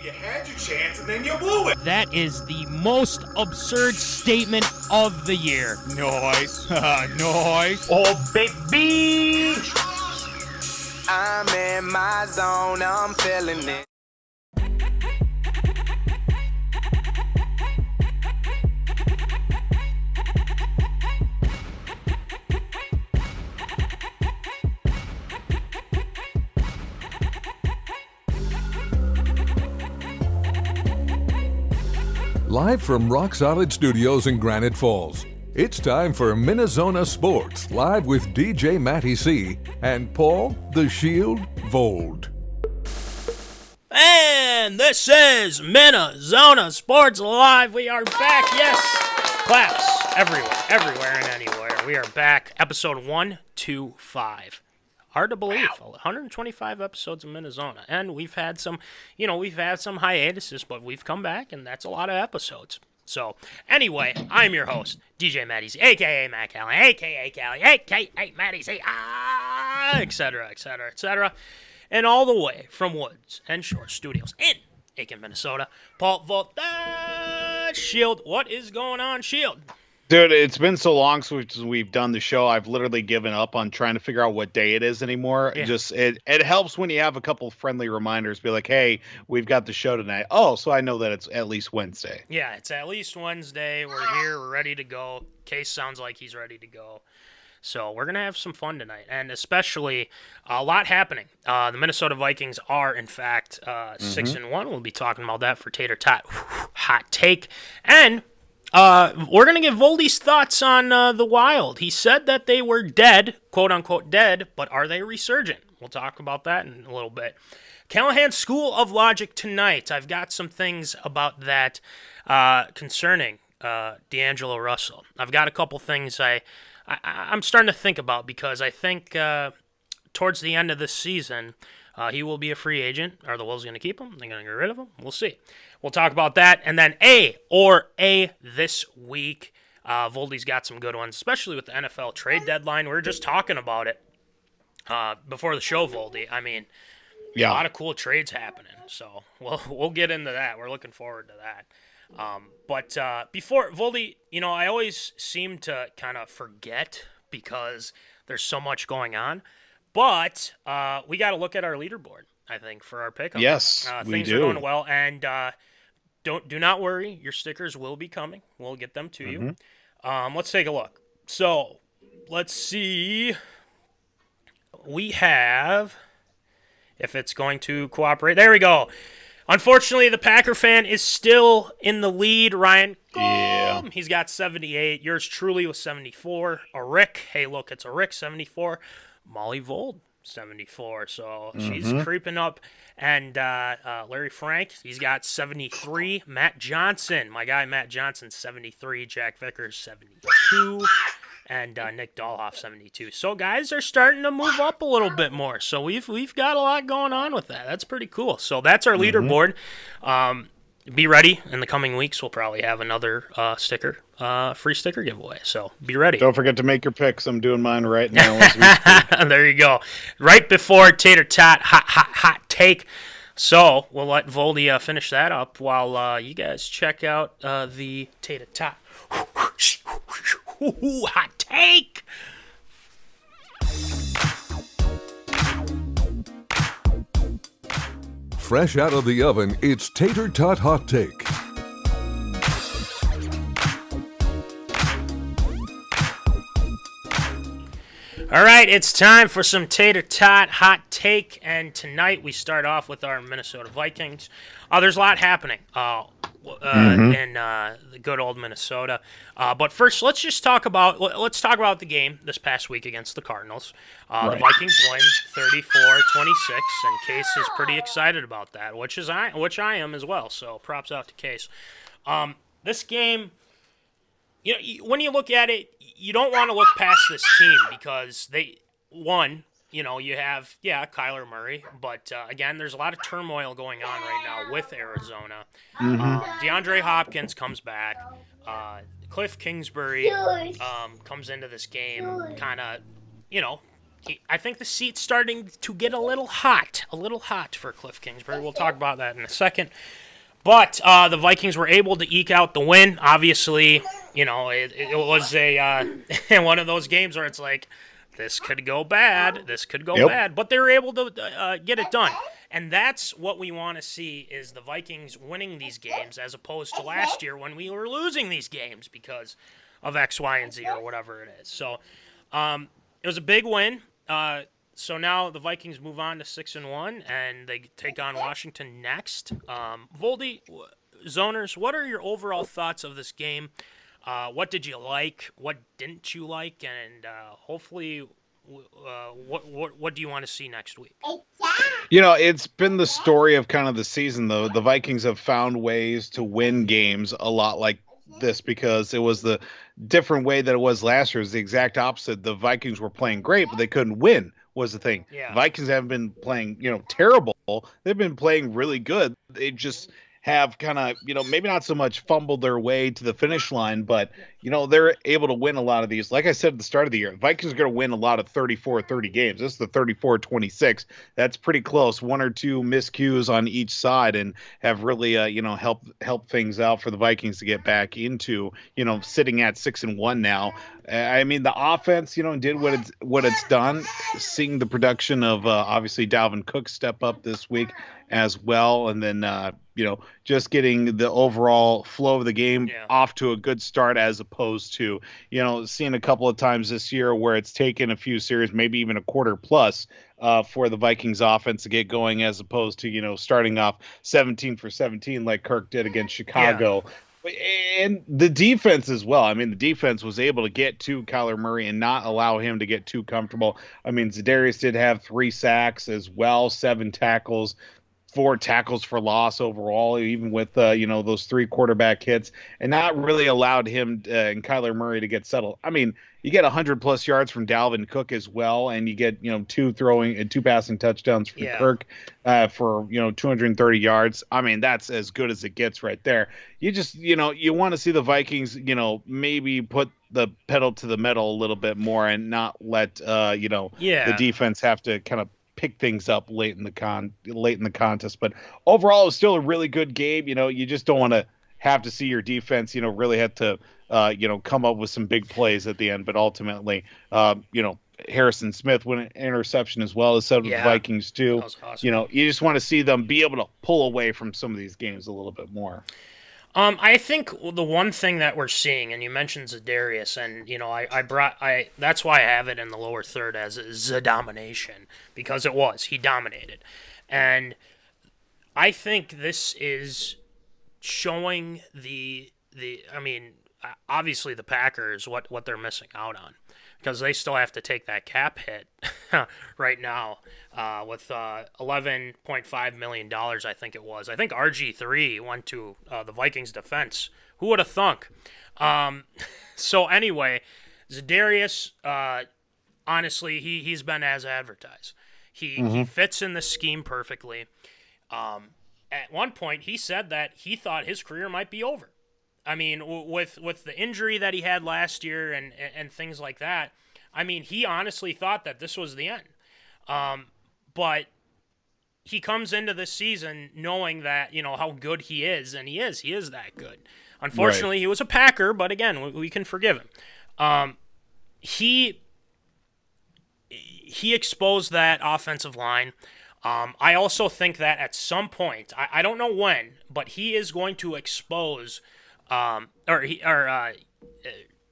You had your chance and then you blew it. That is the most absurd statement of the year. Nice. Nice. Oh, baby. I'm in my zone, I'm feeling it. Live from Rock Solid Studios in Granite Falls, it's time for MinneZona Sports, live with DJ Matty C. and Paul the Shield Vold. And this is MinneZona Sports Live. We are back, yes. Claps everywhere and anywhere. We are back, episode 125. Hard to believe. Wow. 125 episodes of MinneZona. And we've had some hiatuses, but we've come back, and that's a lot of episodes. So, anyway, I'm your host, DJ Matty C, a.k.a. Matt Callahan, a.k.a. Callie, a.k.a. Matty C, etc., etc., etc. And all the way from Woods and Shore Studios in Aiken, Minnesota, Paul Volt, Shield. What is going on, Shield? Dude, it's been so long since we've done the show. I've literally given up on trying to figure out what day it is anymore. Yeah. It helps when you have a couple friendly reminders. Be like, hey, we've got the show tonight. Oh, so I know that it's at least Wednesday. Yeah, it's at least Wednesday. We're here. We're ready to go. Case sounds like he's ready to go. So we're going to have some fun tonight, and especially a lot happening. The Minnesota Vikings are, in fact, 6-1. We'll be talking about that for Tater Tot Hot Take. And we're going to give Voldy's thoughts on the Wild. He said that they were dead, quote-unquote dead, but are they resurgent? We'll talk about that in a little bit. Callahan School of Logic tonight. I've got some things about that concerning DangeloRussell. I've got a couple things I'm starting to think about because I think towards the end of this season, he will be a free agent. Are the Wolves going to keep him? They're going to get rid of him? We'll see. We'll talk about that. And then A this week. Voldy's got some good ones, especially with the NFL trade deadline. We were just talking about it before the show, Voldy. I mean, yeah, a lot of cool trades happening. So we'll get into that. We're looking forward to that. But before, Voldy, I always seem to kind of forget because there's so much going on. But we got to look at our leaderboard, I think, for our pickup. Yes, we things do. are going well, and do not worry. Your stickers will be coming. We'll get them to you. Let's take a look. So let's see. We have, if it's going to cooperate. There we go. Unfortunately, the Packer fan is still in the lead. Ryan, yeah, he's got 78. Yours truly was 74. A Rick, hey, look, it's a Rick, 74. Molly Vold, 74. So she's creeping up. And Larry Frank, he's got 73. Matt Johnson, my guy Matt Johnson, 73. Jack Vickers, 72. And Nick Dahlhoff, 72. So guys are starting to move up a little bit more. So we've got a lot going on with that. That's pretty cool. So that's our leaderboard. Be ready. In the coming weeks, we'll probably have another free sticker giveaway. So be ready. Don't forget to make your picks. I'm doing mine right now. As we speak. There you go. Right before Tater Tot Hot Take. So we'll let Voldy finish that up while you guys check out the Tater Tot Hot Take. Fresh out of the oven, it's Tater Tot Hot Take. All right, it's time for some Tater Tot Hot Take, and tonight we start off with our Minnesota Vikings. There's a lot happening in the good old Minnesota. But first, let's talk about the game this past week against the Cardinals. The Vikings win 34-26, and Case is pretty excited about that, which I am as well. So props out to Case. This game, when you look at it, you don't want to look past this team because you have, Kyler Murray, but again, there's a lot of turmoil going on right now with Arizona. DeAndre Hopkins comes back. Cliff Kingsbury comes into this game kind of, I think the seat's starting to get a little hot for Cliff Kingsbury. We'll talk about that in a second. But the Vikings were able to eke out the win. Obviously, it was one of those games where it's like, this could go bad. This could go bad. But they were able to get it done. And that's what we want to see, is the Vikings winning these games as opposed to last year when we were losing these games because of X, Y, and Z or whatever it is. So it was a big win. So now the Vikings move on to 6-1, and they take on Washington next. Voldy, Zoners, what are your overall thoughts of this game? What did you like? What didn't you like? And hopefully, what do you want to see next week? It's been the story of kind of the season, though. The Vikings have found ways to win games a lot like this because it was the different way that it was last year. It was the exact opposite. The Vikings were playing great, but they couldn't win was the thing. Yeah. Vikings haven't been playing, terrible. They've been playing really good. They just have kind of, maybe not so much fumbled their way to the finish line, but, they're able to win a lot of these. Like I said at the start of the year, Vikings are going to win a lot of 34-30 games. This is the 34-26. That's pretty close. One or two miscues on each side and have really, help things out for the Vikings to get back into, sitting at 6-1 now. I mean, the offense, did what it's done. Seeing the production of obviously Dalvin Cook step up this week as well, and then just getting the overall flow of the game off to a good start, as opposed to seeing a couple of times this year where it's taken a few series, maybe even a quarter plus, for the Vikings offense to get going, as opposed to starting off 17 for 17 like Kirk did against Chicago. And the defense as well. I mean, the defense was able to get to Kyler Murray and not allow him to get too comfortable. I mean, Za'Darius did have 3 sacks as well, 7 tackles, 4 tackles for loss overall, even with, those 3 quarterback hits, and not really allowed him and Kyler Murray to get settled. I mean, you get 100+ yards from Dalvin Cook as well, and you get, 2 passing touchdowns from Kirk for, 230 yards. I mean, that's as good as it gets right there. You just, you want to see the Vikings, maybe put the pedal to the metal a little bit more and not let, the defense have to kind of pick things up late in the contest. But overall, it was still a really good game. You just don't want to have to see your defense, really have to, come up with some big plays at the end. But ultimately, Harrison Smith went an interception as well as so did the Vikings too. That was awesome. You just want to see them be able to pull away from some of these games a little bit more. I think the one thing that we're seeing, and you mentioned Za'Darius, and that's why I have it in the lower third as domination, because he dominated, and I think this is showing obviously the Packers what they're missing out on, because they still have to take that cap hit right now with $11.5 million, I think it was. I think RG3 went to the Vikings defense. Who would have thunk? So anyway, Za'Darius, honestly, he's been as advertised. He fits in the scheme perfectly. At one point, he said that he thought his career might be over. I mean, with the injury that he had last year and things like that, I mean, he honestly thought that this was the end. But he comes into this season knowing that, how good he is, and he is that good. Unfortunately, He was a Packer, but again, we can forgive him. He exposed that offensive line. I also think that at some point, I don't know when, but he is going to expose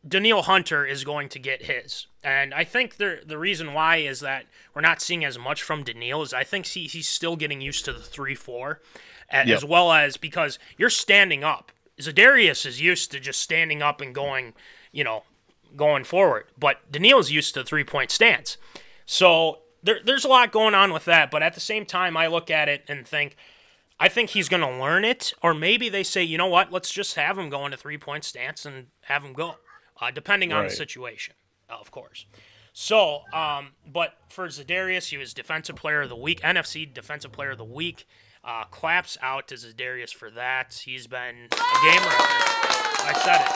Danielle Hunter is going to get his. And I think the reason why is that we're not seeing as much from Danielle is I think he's still getting used to the 3-4, as well as because you're standing up. Za'Darius is used to just standing up and going forward. But Danielle's used to the 3-point stance. So there's a lot going on with that. But at the same time, I look at it and think, I think he's going to learn it, or maybe they say, you know what, let's just have him go into 3-point stance and have him go, depending on the situation, of course. So, but for Za'Darius, he was Defensive Player of the Week, NFC Defensive Player of the Week. Claps out to Za'Darius for that. He's been a game record. I said it.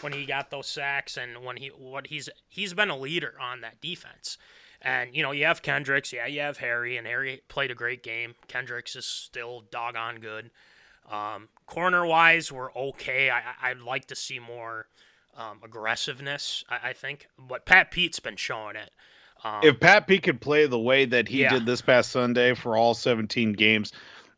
when he got those sacks and when he's been a leader on that defense. And, you know, you have Kendricks, yeah, you have Harry, and Harry played a great game. Kendricks is still doggone good. Corner-wise, we're okay. I'd like to see more aggressiveness, I think. But Pat Pete's been showing it. If Pat Pete could play the way that he did this past Sunday for all 17 games,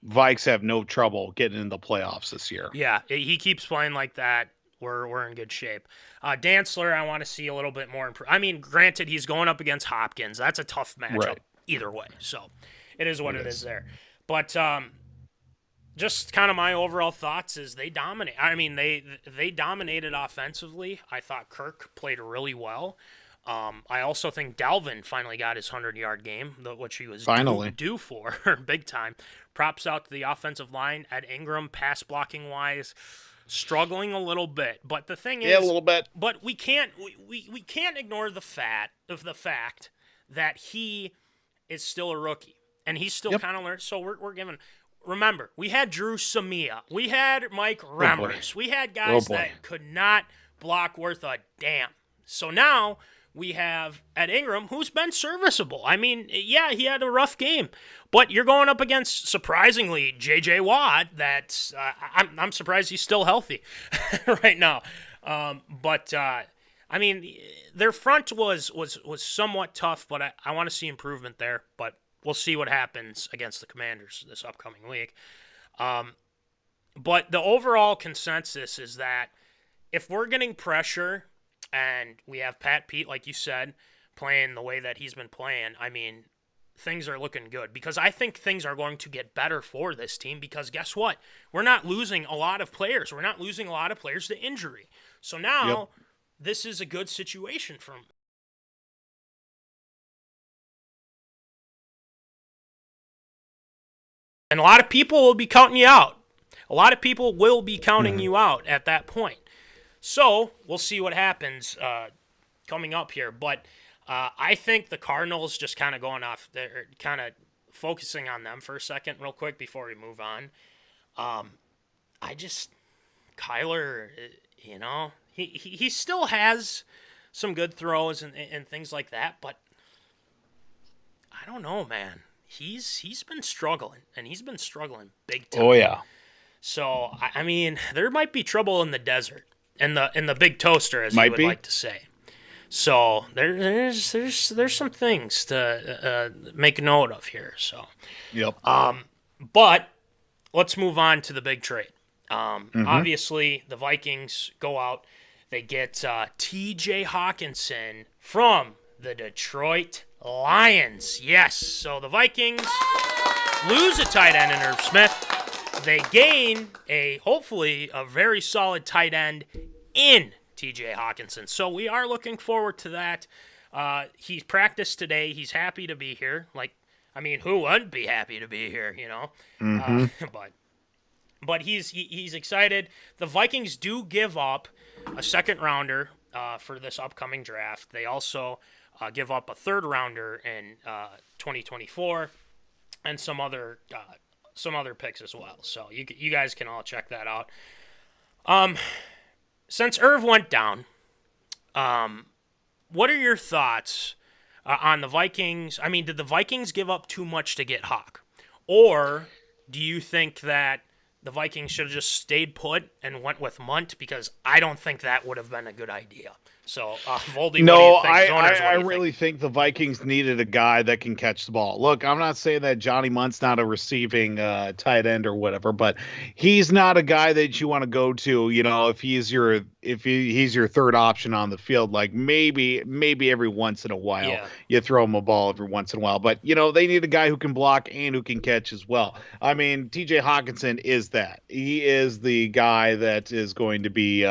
Vikes have no trouble getting in the playoffs this year. Yeah, he keeps playing like that. We're in good shape. Dantzler, I want to see a little bit more. I mean, granted, he's going up against Hopkins. That's a tough matchup either way. So it is what it is there. But just kind of my overall thoughts is they dominate. I mean, they dominated offensively. I thought Kirk played really well. I also think Dalvin finally got his 100-yard game, which he was due for big time. Props out to the offensive line. Ed Ingram, pass blocking wise, struggling a little bit. But the thing is, a little bit. But we can't ignore the fact that he is still a rookie and he's still kind of learning. So we're giving. Remember, we had Drew Samia, we had Mike Remmers, we had guys that could not block worth a damn. So now we have Ed Ingram, who's been serviceable. I mean, yeah, he had a rough game, but you're going up against, surprisingly, J.J. Watt. That's I'm surprised he's still healthy right now. But I mean, their front was somewhat tough, but I want to see improvement there. But we'll see what happens against the Commanders this upcoming week. But the overall consensus is that if we're getting pressure and we have Pat Pete, like you said, playing the way that he's been playing, I mean, things are looking good. Because I think things are going to get better for this team because guess what? We're not losing a lot of players. We're not losing a lot of players to injury. So now this is a good situation for them. And a lot of people will be counting you out. A lot of people will be counting you out at that point. So we'll see what happens coming up here. But I think the Cardinals, just kind of going off, they're kind of focusing on them for a second real quick before we move on. Kyler, you know, he still has some good throws and things like that. But I don't know, man. He's been struggling, and he's been struggling big time. Oh, yeah. So, I mean, there might be trouble in the desert. In the big toaster, as you would like to say. So there's some things to make note of here. So, but let's move on to the big trade. Obviously, the Vikings go out. They get T.J. Hockenson from the Detroit Lions. Yes. So the Vikings lose a tight end in Irv Smith. They gain hopefully a very solid tight end in T.J. Hockenson. So we are looking forward to that. He practiced today. He's happy to be here. Like, I mean, who wouldn't be happy to be here, you know? But he's excited. The Vikings do give up a second rounder for this upcoming draft. They also give up a third rounder in 2024 and some other picks as well. So you guys can all check that out. Since Irv went down, what are your thoughts on the Vikings? I mean, did the Vikings give up too much to get Hawk? Or do you think that the Vikings should have just stayed put and went with Munt? Because I don't think that would have been a good idea. So, Voldy, no, what do you think? I really think the Vikings needed a guy that can catch the ball. Look, I'm not saying that Johnny Munt's not a receiving tight end or whatever, but he's not a guy that you want to go to. You know, if he's your third option on the field, like maybe every once in a while you throw him a ball every once in a while. But you know, they need a guy who can block and who can catch as well. I mean, T.J. Hockenson is that. He is the guy that is going to be.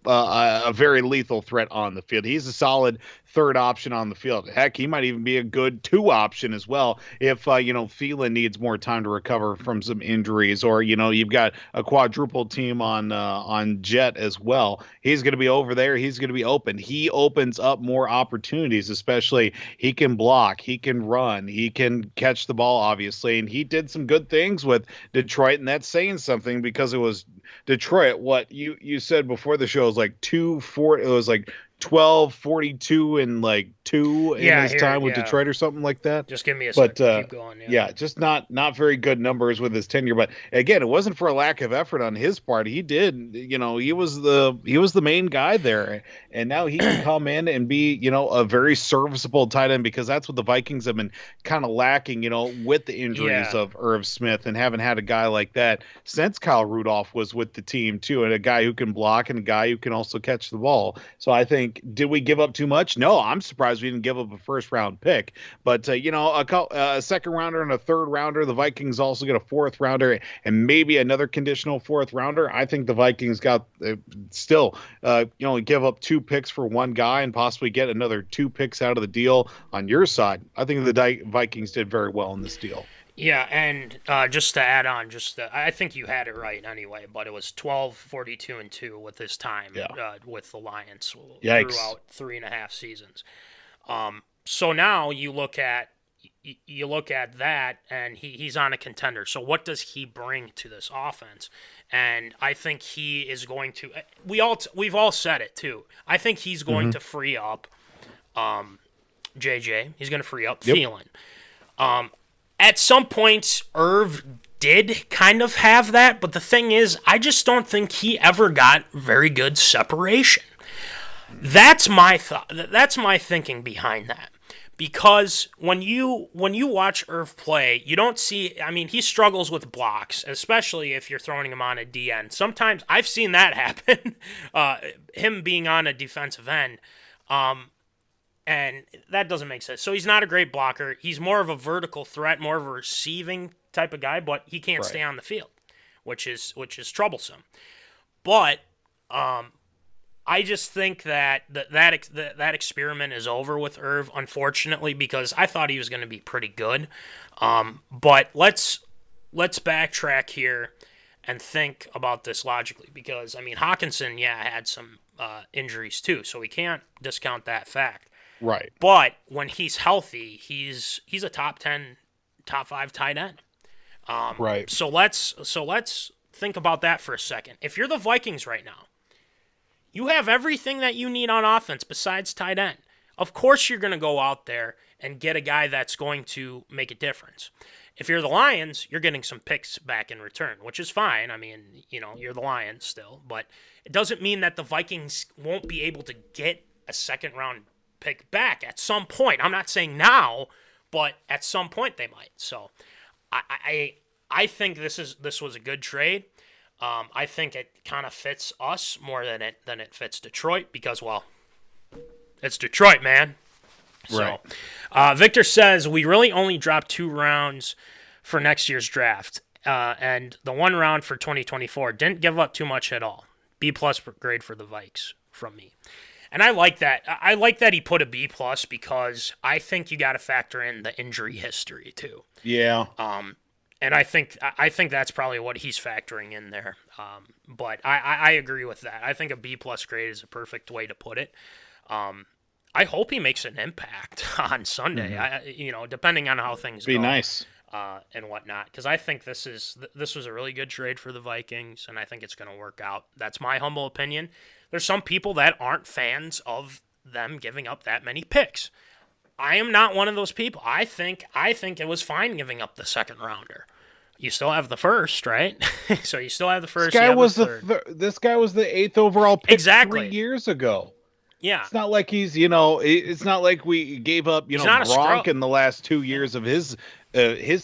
A very lethal threat on the field. He's a solid third option on the field. Heck, he might even be a good 2 option as well if Thielen needs more time to recover from some injuries, or you've got a quadruple team on Jet as well. He's going to be over there. He's going to be open. He opens up more opportunities, especially he can block, he can run, he can catch the ball, obviously, and he did some good things with Detroit, and that's saying something because it was Detroit. What you said before the show was like 2-4. It was like 12, 42, and like 2 in his time with Detroit or something like that. Just give me a second. Keep going. Yeah, just not very good numbers with his tenure. But again, it wasn't for a lack of effort on his part. He did, he was the main guy there, and now he can come in and be, a very serviceable tight end, because that's what the Vikings have been kind of lacking, with the injuries of Irv Smith, and haven't had a guy like that since Kyle Rudolph was with the team too, and a guy who can block and a guy who can also catch the ball. So I think, did we give up too much? No, I'm surprised we didn't give up a first round pick. But, a second rounder and a third rounder. The Vikings also get a fourth rounder and maybe another conditional fourth rounder. I think the Vikings got still, give up 2 picks for one guy and possibly get another 2 picks out of the deal on your side. I think the Vikings did very well in this deal. Yeah, and just to add on, I think you had it right anyway, but it was 12, 42, and 2 with this time with the Lions throughout 3.5 seasons. So now you look at that, and he's on a contender. So what does he bring to this offense? And I think he is going to. We've all said it too. I think he's going to free up JJ. He's going to free up Thielen. At some points, Irv did kind of have that, but the thing is, I just don't think he ever got very good separation. That's my thought. That's my thinking behind that. Because when you watch Irv play, you don't see. I mean, he struggles with blocks, especially if you're throwing him on a DN. Sometimes I've seen that happen. Him being on a defensive end. And that doesn't make sense. So he's not a great blocker. He's more of a vertical threat, more of a receiving type of guy, but he can't stay on the field, which is troublesome. But I just think that experiment is over with Irv, unfortunately, because I thought he was going to be pretty good. But let's backtrack here and think about this logically, because Hockenson, had some injuries too, so we can't discount that fact. Right. But when he's healthy, he's a top 10, top 5 tight end. Right. So let's think about that for a second. If you're the Vikings right now, you have everything that you need on offense besides tight end. Of course you're going to go out there and get a guy that's going to make a difference. If you're the Lions, you're getting some picks back in return, which is fine. You're the Lions still, but it doesn't mean that the Vikings won't be able to get a second-round pick back at some point. I'm not saying now, but at some point they might. So I think this was a good trade. I think it kind of fits us more than it fits Detroit, because, well, it's Detroit, man. Right. So Victor says we really only dropped 2 rounds for next year's draft, and the 1 round for 2024 didn't give up too much at all. B+ grade for the Vikes from me. And I like that. I like that he put a B+, because I think you got to factor in the injury history too. Yeah. And I think that's probably what he's factoring in there. But I agree with that. I think a B+ grade is a perfect way to put it. I hope he makes an impact on Sunday. Depending on how things go. Be nice. And whatnot, because I think this was a really good trade for the Vikings, and I think it's going to work out. That's my humble opinion. There's some people that aren't fans of them giving up that many picks. I am not one of those people. I think it was fine giving up the second rounder. You still have the first, right? So you still have the first. This guy was the 8th overall pick exactly 3 years ago. Yeah. It's not like he's, it's not like we gave up, Gronk in the last 2 years of his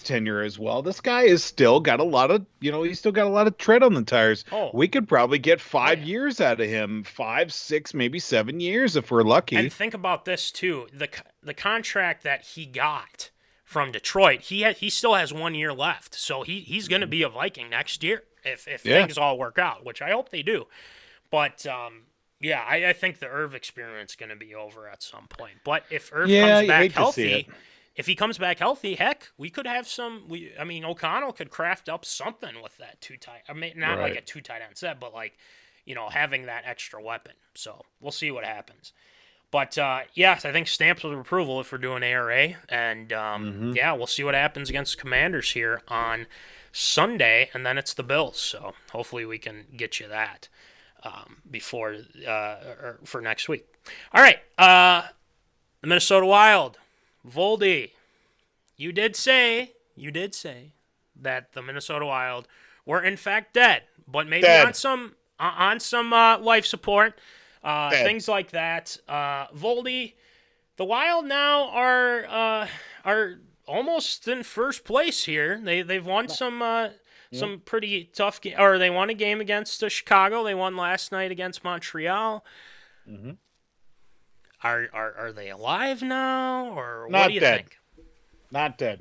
tenure as well. This guy is still got a lot of, he's still got a lot of tread on the tires. Oh. We could probably get 5 years out of him, 5, 6, maybe 7 years if we're lucky. And think about this too. The contract that he got from Detroit, he still has 1 year left. So he's going to be a Viking next year if things all work out, which I hope they do. But, Yeah, I think the Irv experience is going to be over at some point. But if Irv Yeah, comes you back hate to see healthy, it. if he comes back healthy, heck, we could have some. O'Connell could craft up something with that two tight. I mean, not like Right. a two tight end set, but like, having that extra weapon. So we'll see what happens. But yes, I think stamps of approval if we're doing ARA, and yeah, we'll see what happens against Commanders here on Sunday, and then it's the Bills. So hopefully we can get you that before or for next week. All right, the Minnesota Wild, Voldy, you did say that the Minnesota Wild were in fact dead, but maybe Dead. on some life support, Dead. things like that. Voldy, the Wild now are almost in first place here. They've won some pretty tough or they won a game against Chicago. They won last night against Montreal. Mm-hmm. Are they alive now, or what Not do you dead. think? Not dead.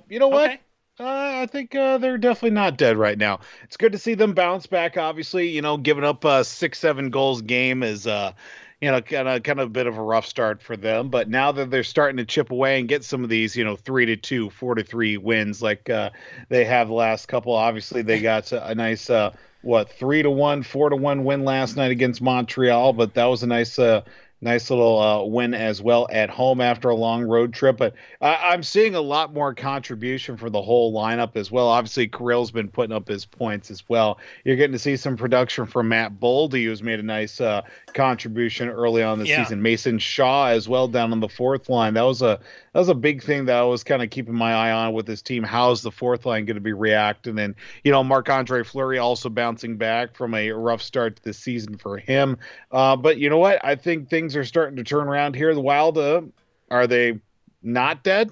You know what? Okay. I think they're definitely not dead right now. It's good to see them bounce back. Obviously, giving up 6-7 goals a game is kind of a bit of a rough start for them. But now that they're starting to chip away and get some of these 3-2, 4-3 wins like they have the last couple. Obviously, they got a nice 3-1, 4-1 win last night against Montreal. But that was a nice little win as well at home after a long road trip. But I'm seeing a lot more contribution for the whole lineup as well. Obviously, Kirill's been putting up his points as well. You're getting to see some production from Matt Boldy, who's made a nice contribution early on the season. Mason Shaw as well down on the fourth line. That was a big thing that I was kind of keeping my eye on with this team. How's the fourth line going to be reacting? And, Marc-Andre Fleury also bouncing back from a rough start to the season for him. But you know what? I think things are starting to turn around here. The Wild, are they not dead?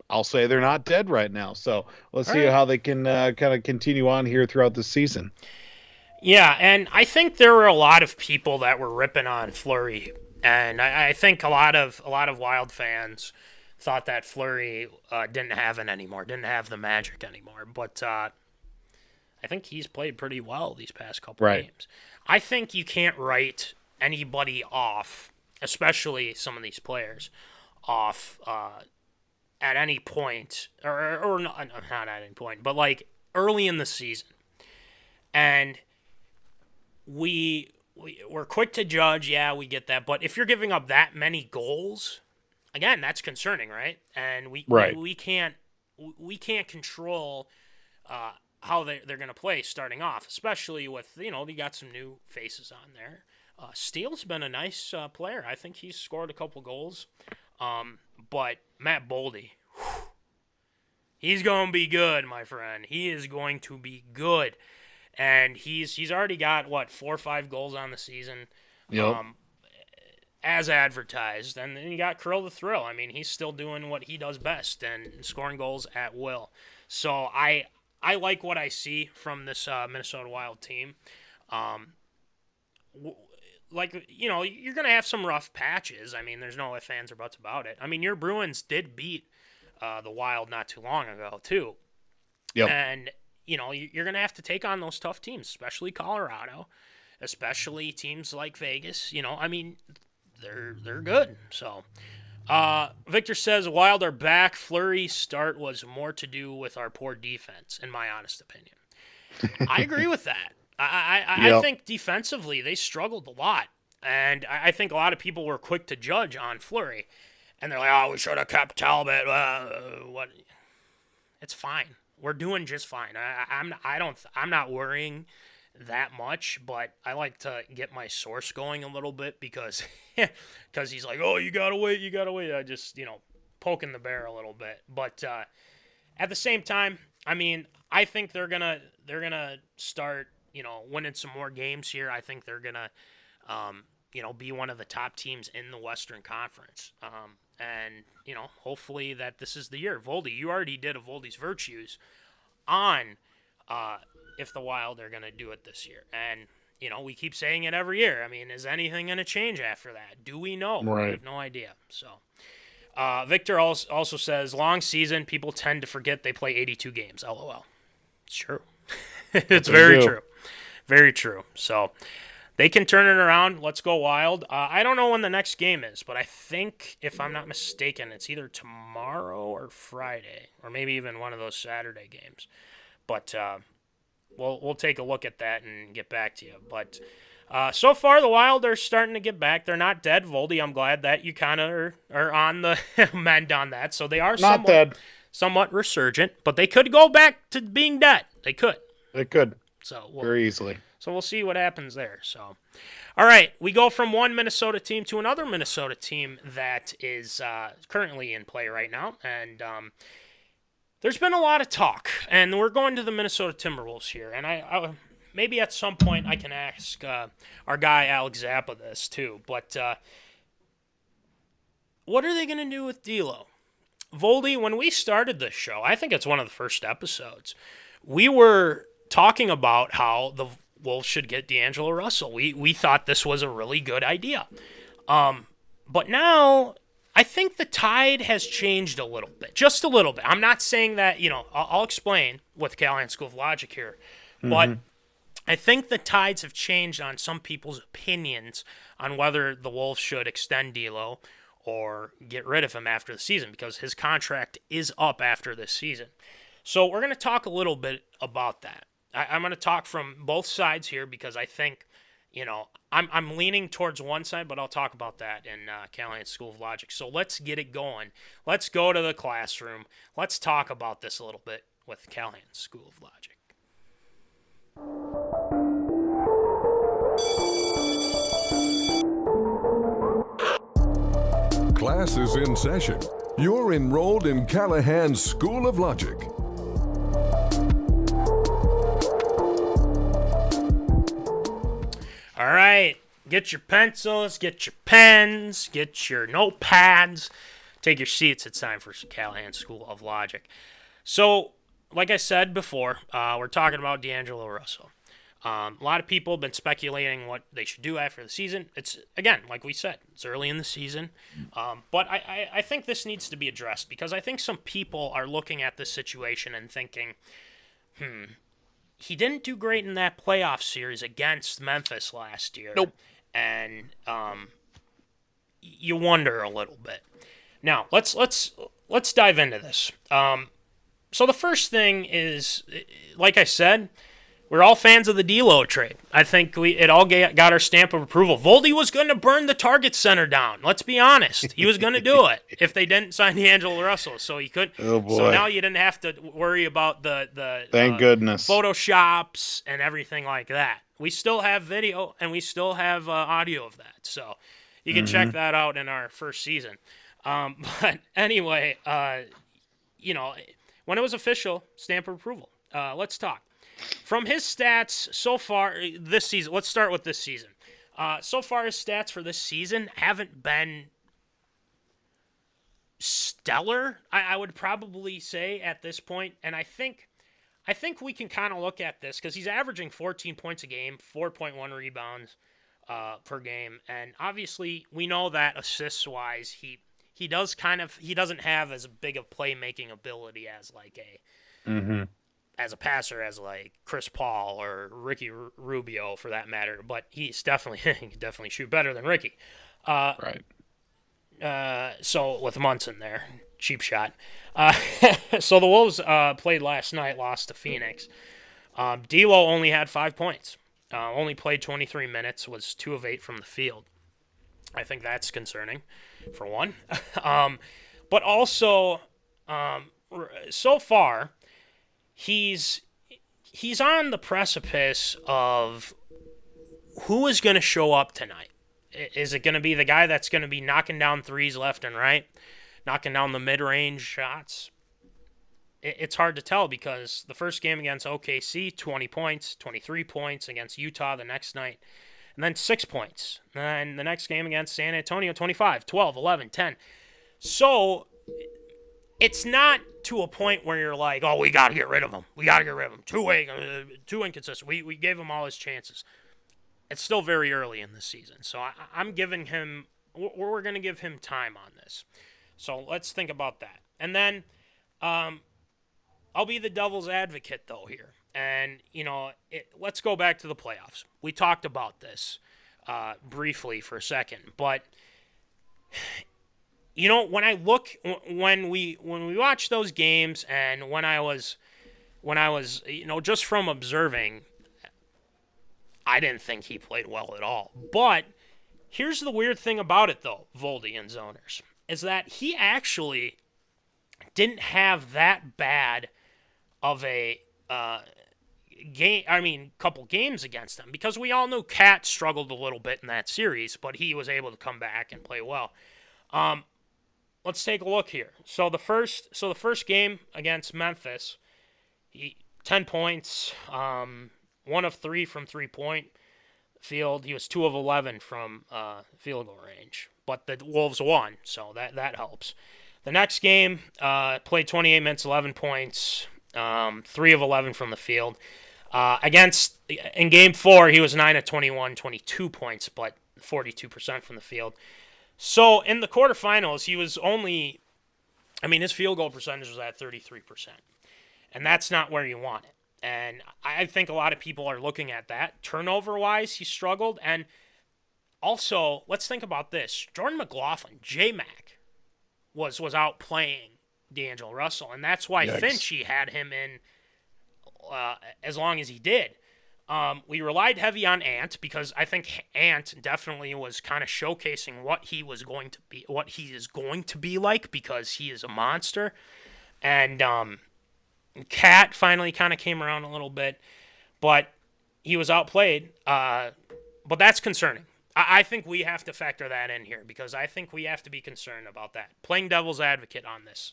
I'll say they're not dead right now. So let's see how they can kind of continue on here throughout the season. Yeah, and I think there were a lot of people that were ripping on Fleury, and I think a lot of Wild fans thought that Fleury didn't have it anymore, didn't have the magic anymore. But I think he's played pretty well these past couple games. I think you can't write anybody off, especially some of these players, off at any point, or not at any point, but like early in the season. And we're quick to judge, yeah, we get that. But if you're giving up that many goals, again, that's concerning, right? And we can't control how they're going to play starting off, especially with, you got some new faces on there. Steele's been a nice player. I think he's scored a couple goals. But Matt Boldy, he's going to be good, my friend. He is going to be good. And he's already got, 4 or 5 goals on the season. Yep. As advertised. And then you got Kirill the Thrill. I mean, he's still doing what he does best and scoring goals at will. So I like what I see from this Minnesota Wild team. You're going to have some rough patches. I mean, there's no ifs, ands, or buts about it. I mean, your Bruins did beat the Wild not too long ago, too. Yep. And, you're going to have to take on those tough teams, especially Colorado, especially teams like Vegas. I mean, they're good. So, Victor says, Wild are back. Fleury's start was more to do with our poor defense, in my honest opinion. I agree with that. I think defensively they struggled a lot. And I think a lot of people were quick to judge on Fleury. And they're like, oh, we should have kept Talbot. What? It's fine. We're doing just fine. I'm not worrying that much, but I like to get my source going a little bit because he's like, oh, you gotta wait. I just, poking the bear a little bit. But at the same time, I mean, I think they're gonna start, winning some more games here. I think they're gonna, be one of the top teams in the Western Conference. And, hopefully that this is the year. Voldy, you already did a Voldy's Virtues on if the Wild are going to do it this year. And, we keep saying it every year. I mean, is anything going to change after that? Do we know? Right. We have no idea. So, Victor also says, long season, people tend to forget they play 82 games. LOL. It's true. It's very true. Very true. So, they can turn it around. Let's go Wild. I don't know when the next game is, but I think, if I'm not mistaken, it's either tomorrow or Friday, or maybe even one of those Saturday games. But we'll take a look at that and get back to you. But so far, the Wild are starting to get back. They're not dead. Voldy, I'm glad that you kind of are on the mend on that. So they are Not dead. Somewhat resurgent, but they could go back to being dead. They could. They could. So very easily. So we'll see what happens there. So, all right, we go from one Minnesota team to another Minnesota team that is currently in play right now, and there's been a lot of talk, and we're going to the Minnesota Timberwolves here, and I maybe at some point I can ask our guy Alex Zappa this too, but what are they going to do with D'Lo? Voldy, when we started this show, I think it's one of the first episodes, we were talking about how the Wolves should get D'Angelo Russell. We thought this was a really good idea. But now I think the tide has changed a little bit, just a little bit. I'm not saying that, I'll explain with Callahan School of Logic here, but I think the tides have changed on some people's opinions on whether the Wolves should extend D'Lo or get rid of him after the season, because his contract is up after this season. So we're going to talk a little bit about that. I'm going to talk from both sides here because I think, I'm leaning towards one side, but I'll talk about that in Callahan School of Logic. So let's get it going. Let's go to the classroom. Let's talk about this a little bit with Callahan School of Logic. Class is in session. You're enrolled in Callahan's School of Logic. All right, get your pencils, get your pens, get your notepads. Take your seats. It's time for Callahan School of Logic. So, like I said before, we're talking about D'Angelo Russell. A lot of people have been speculating what they should do after the season. It's, again, like we said, it's early in the season. But I think this needs to be addressed because I think some people are looking at this situation and thinking, he didn't do great in that playoff series against Memphis last year. Nope. And you wonder a little bit. Now, let's dive into this. So the first thing is, like I said, we're all fans of the D'Lo trade. I think it all got our stamp of approval. Voldy was going to burn the Target Center down. Let's be honest. He was going to do it if they didn't sign D'Angelo Russell. So he could. Oh boy. So now you didn't have to worry about the Thank goodness. Photoshops and everything like that. We still have video and we still have audio of that. So you can check that out in our first season. But anyway, when it was official, stamp of approval. Let's talk. From his stats so far this season, let's start with this season. So far, his stats for this season haven't been stellar, I would probably say at this point. And I think we can kind of look at this because he's averaging 14 points a game, 4.1 rebounds per game. And obviously, we know that assists-wise, he doesn't have as big of playmaking ability as like as a passer as like Chris Paul or Ricky Rubio for that matter, but he can definitely shoot better than Ricky. Right. So with Munson there, cheap shot. So the Wolves played last night, lost to Phoenix. D'Lo only had 5 points. Only played 23 minutes, was 2 of 8 from the field. I think that's concerning, for one. But also, so far, he's on the precipice of who is going to show up tonight. Is it going to be the guy that's going to be knocking down threes left and right, knocking down the mid-range shots? It's hard to tell because the first game against OKC, 20 points, 23 points against Utah the next night, and then 6 points. And the next game against San Antonio, 25, 12, 11, 10. So it's not to a point where you're like, oh, we got to get rid of him. We got to get rid of him. Too inconsistent. We gave him all his chances. It's still very early in the season. So I'm giving him – we're going to give him time on this. So let's think about that. And then I'll be the devil's advocate, though, here. And, let's go back to the playoffs. We talked about this. briefly for a second. But when I look when we watch those games, and when I was just from observing, I didn't think he played well at all. But here's the weird thing about it, though, Voldy and Zoners, is that he actually didn't have that bad of a couple games against them, because we all knew Cat struggled a little bit in that series, but he was able to come back and play well. Let's take a look here. So the first game against Memphis, 10 points, 1 of 3 from 3-point field. He was 2 of 11 from field goal range, but the Wolves won, so that helps. The next game, played 28 minutes, 11 points, 3 of 11 from the field. In Game 4, he was 9 of 21, 22 points, but 42% from the field. So in the quarterfinals, he was his field goal percentage was at 33%. And that's not where you want it. And I think a lot of people are looking at that. Turnover-wise, he struggled. And also, let's think about this. Jordan McLaughlin, J-Mac, was out playing DangeloRussell. And that's why Finchie had him in as long as he did. We relied heavy on Ant, because I think Ant definitely was kind of showcasing what he is going to be like, because he is a monster. And Cat finally kind of came around a little bit, but he was outplayed. But that's concerning. I think we have to factor that in here, because I think we have to be concerned about that. Playing devil's advocate on this.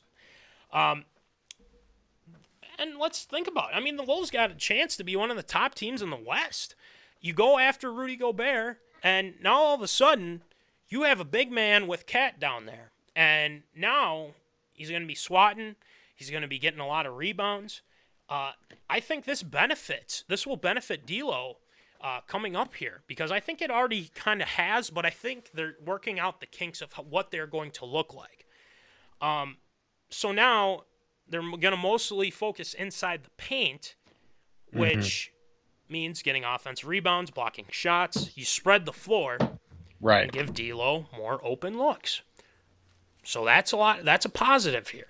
And let's think about it. The Wolves got a chance to be one of the top teams in the West. You go after Rudy Gobert, and now all of a sudden, you have a big man with Cat down there. And now he's going to be swatting. He's going to be getting a lot of rebounds. I think this will benefit D'Lo coming up here, because I think it already kind of has, but I think they're working out the kinks of what they're going to look like. So now they're going to mostly focus inside the paint, which means getting offensive rebounds, blocking shots. You spread the floor, right, and give D'Lo more open looks. So that's a positive here.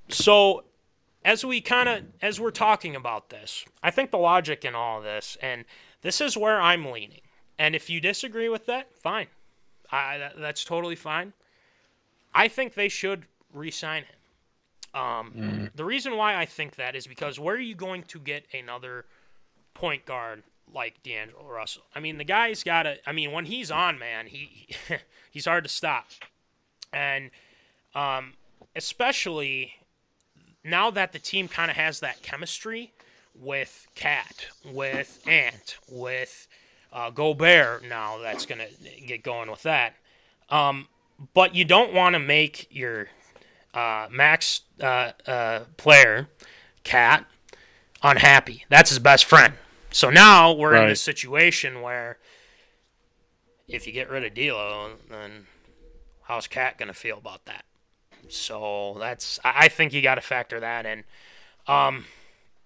So as we're talking about this, I think the logic in all of this, and this is where I'm leaning. And if you disagree with that, fine. That's totally fine. I think they should re-sign him. The reason why I think that is because where are you going to get another point guard like DangeloRussell? The guy's got to. When he's on, man, he's hard to stop, and especially now that the team kind of has that chemistry with Cat, with Ant, with Gobert. Now that's gonna get going with that. But you don't want to make your max player, Cat, unhappy. That's his best friend. So now we're in this situation where if you get rid of D'Lo, then how's Cat going to feel about that? So I think you got to factor that in.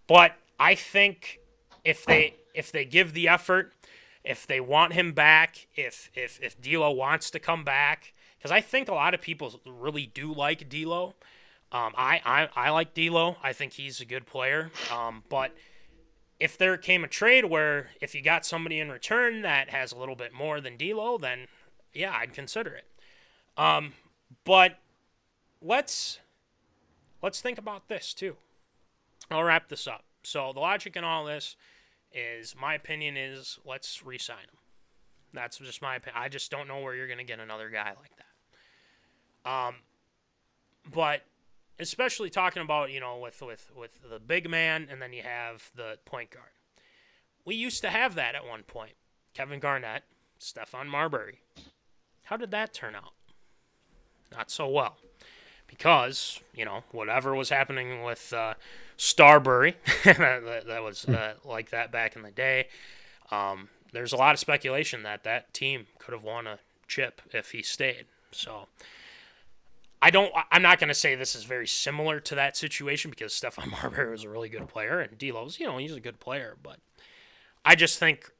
But I think if they give the effort, if they want him back, if D'Lo wants to come back, because I think a lot of people really do like D'Lo. I like D'Lo. I think he's a good player. But if there came a trade where if you got somebody in return that has a little bit more than D'Lo, then yeah, I'd consider it. But let's think about this too. I'll wrap this up. So the logic in all this is, my opinion is, let's re-sign him. That's just my opinion. I just don't know where you're going to get another guy like that. But especially talking about, with the big man, and then you have the point guard. We used to have that at one point. Kevin Garnett, Stephon Marbury. How did that turn out? Not so well. Because, whatever was happening with Starbury, that was like that back in the day. There's a lot of speculation that team could have won a chip if he stayed. So I'm not going to say this is very similar to that situation, because Stephon Marbury was a really good player, and D'Lo's, he's a good player. But I just think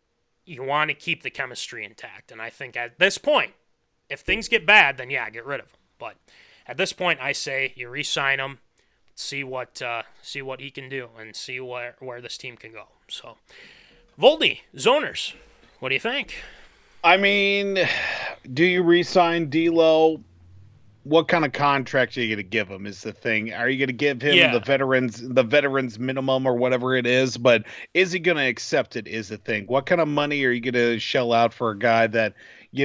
you want to keep the chemistry intact. And I think at this point, if things get bad, then yeah, get rid of him. But at this point, I say you re-sign him, see what he can do, and see where this team can go. So, Voldy, Zoners, what do you think? I mean, do you re-sign D'Lo? What kind of contract are you going to give him is the thing. Are you going to give him the veterans minimum or whatever it is? But is he going to accept it is the thing. What kind of money are you going to shell out for a guy that,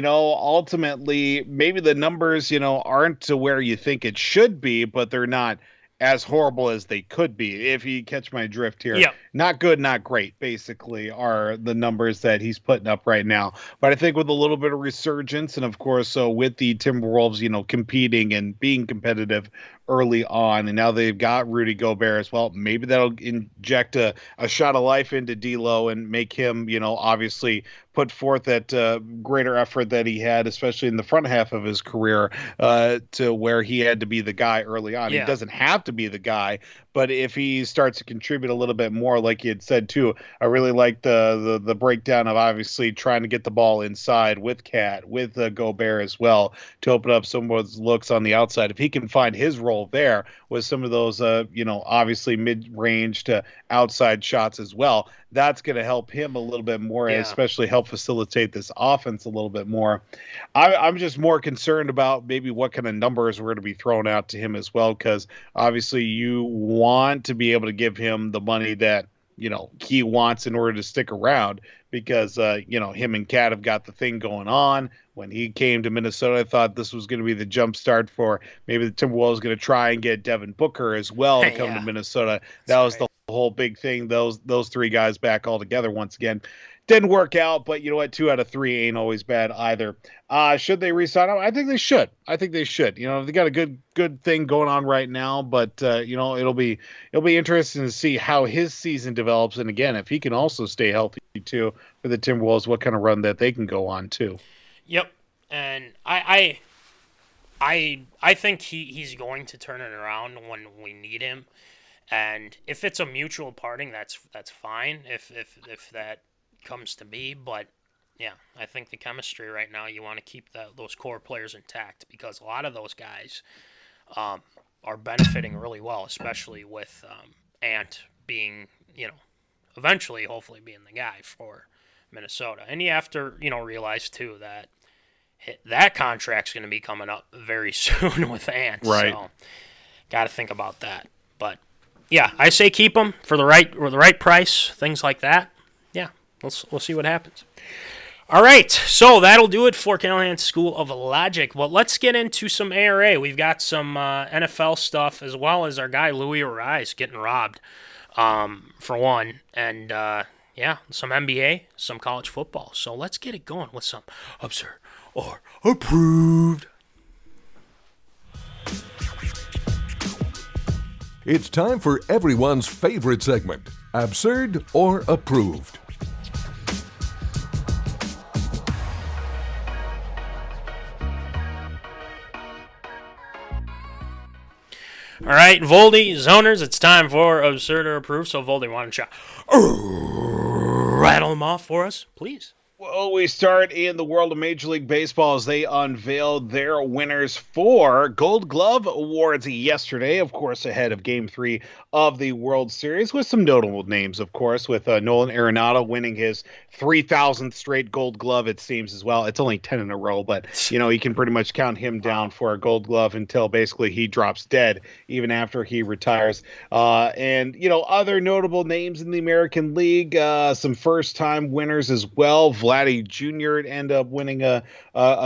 ultimately maybe the numbers, aren't to where you think it should be, but they're not as horrible as they could be, if you catch my drift here. Yeah. Not good, not great, basically, are the numbers that he's putting up right now. But I think with a little bit of resurgence, and of course, with the Timberwolves, competing and being competitive early on, and now they've got Rudy Gobert as well, maybe that'll inject a shot of life into D'Lo and make him, obviously put forth that greater effort that he had, especially in the front half of his career, to where he had to be the guy early on. Yeah. He doesn't have to be the guy, but if he starts to contribute a little bit more, like you had said too, I really like the breakdown of obviously trying to get the ball inside with Cat, with Gobert as well, to open up some of those looks on the outside. If he can find his role there with some of those, obviously mid-range to outside shots as well, that's going to help him a little bit more, and especially help facilitate this offense a little bit more. I'm just more concerned about maybe what kind of numbers we're going to be thrown out to him as well, because obviously you want to be able to give him the money that he wants in order to stick around, because him and Cat have got the thing going on. When he came to Minnesota, I thought this was going to be the jump start for maybe the Timberwolves going to try and get Devin Booker as well to come to Minnesota. That was the whole big thing. Those three guys back all together once again. Didn't work out, but you know what? 2 out of 3 ain't always bad either. Should they re-sign him? I think they should. They got a good thing going on right now, but it'll be interesting to see how his season develops, and again, if he can also stay healthy too for the Timberwolves, what kind of run that they can go on too. Yep, and I think he's going to turn it around when we need him, and if it's a mutual parting, that's fine. If that comes to be, but yeah, I think the chemistry right now, you want to keep those core players intact, because a lot of those guys are benefiting really well, especially with Ant being, eventually hopefully being the guy for Minnesota. And you have to, realize too that contract's going to be coming up very soon with Ant. Right. So got to think about that. But yeah, I say keep them for the right price, things like that. Yeah. We'll see what happens. All right, so that'll do it for Callahan's School of Logic. Well, let's get into some ARA. We've got some NFL stuff, as well as our guy luisarraez getting robbed, for one. And, some NBA, some college football. So let's get it going with some Absurd or Approved. It's time for everyone's favorite segment, Absurd or Approved. All right, Voldy, Zoners, it's time for Absurd or Approved. So, Voldy, why don't you rattle them off for us, please? Well, we start in the world of Major League Baseball as they unveiled their winners for Gold Glove Awards yesterday, of course, ahead of Game 3 of the World Series, with some notable names, of course, with Nolan Arenado winning his 3,000th straight Gold Glove, it seems, as well. It's only 10 in a row, but, you can pretty much count him down for a Gold Glove until basically he drops dead, even after he retires. And, other notable names in the American League, some first-time winners as well. Vladdy Jr. ended up winning a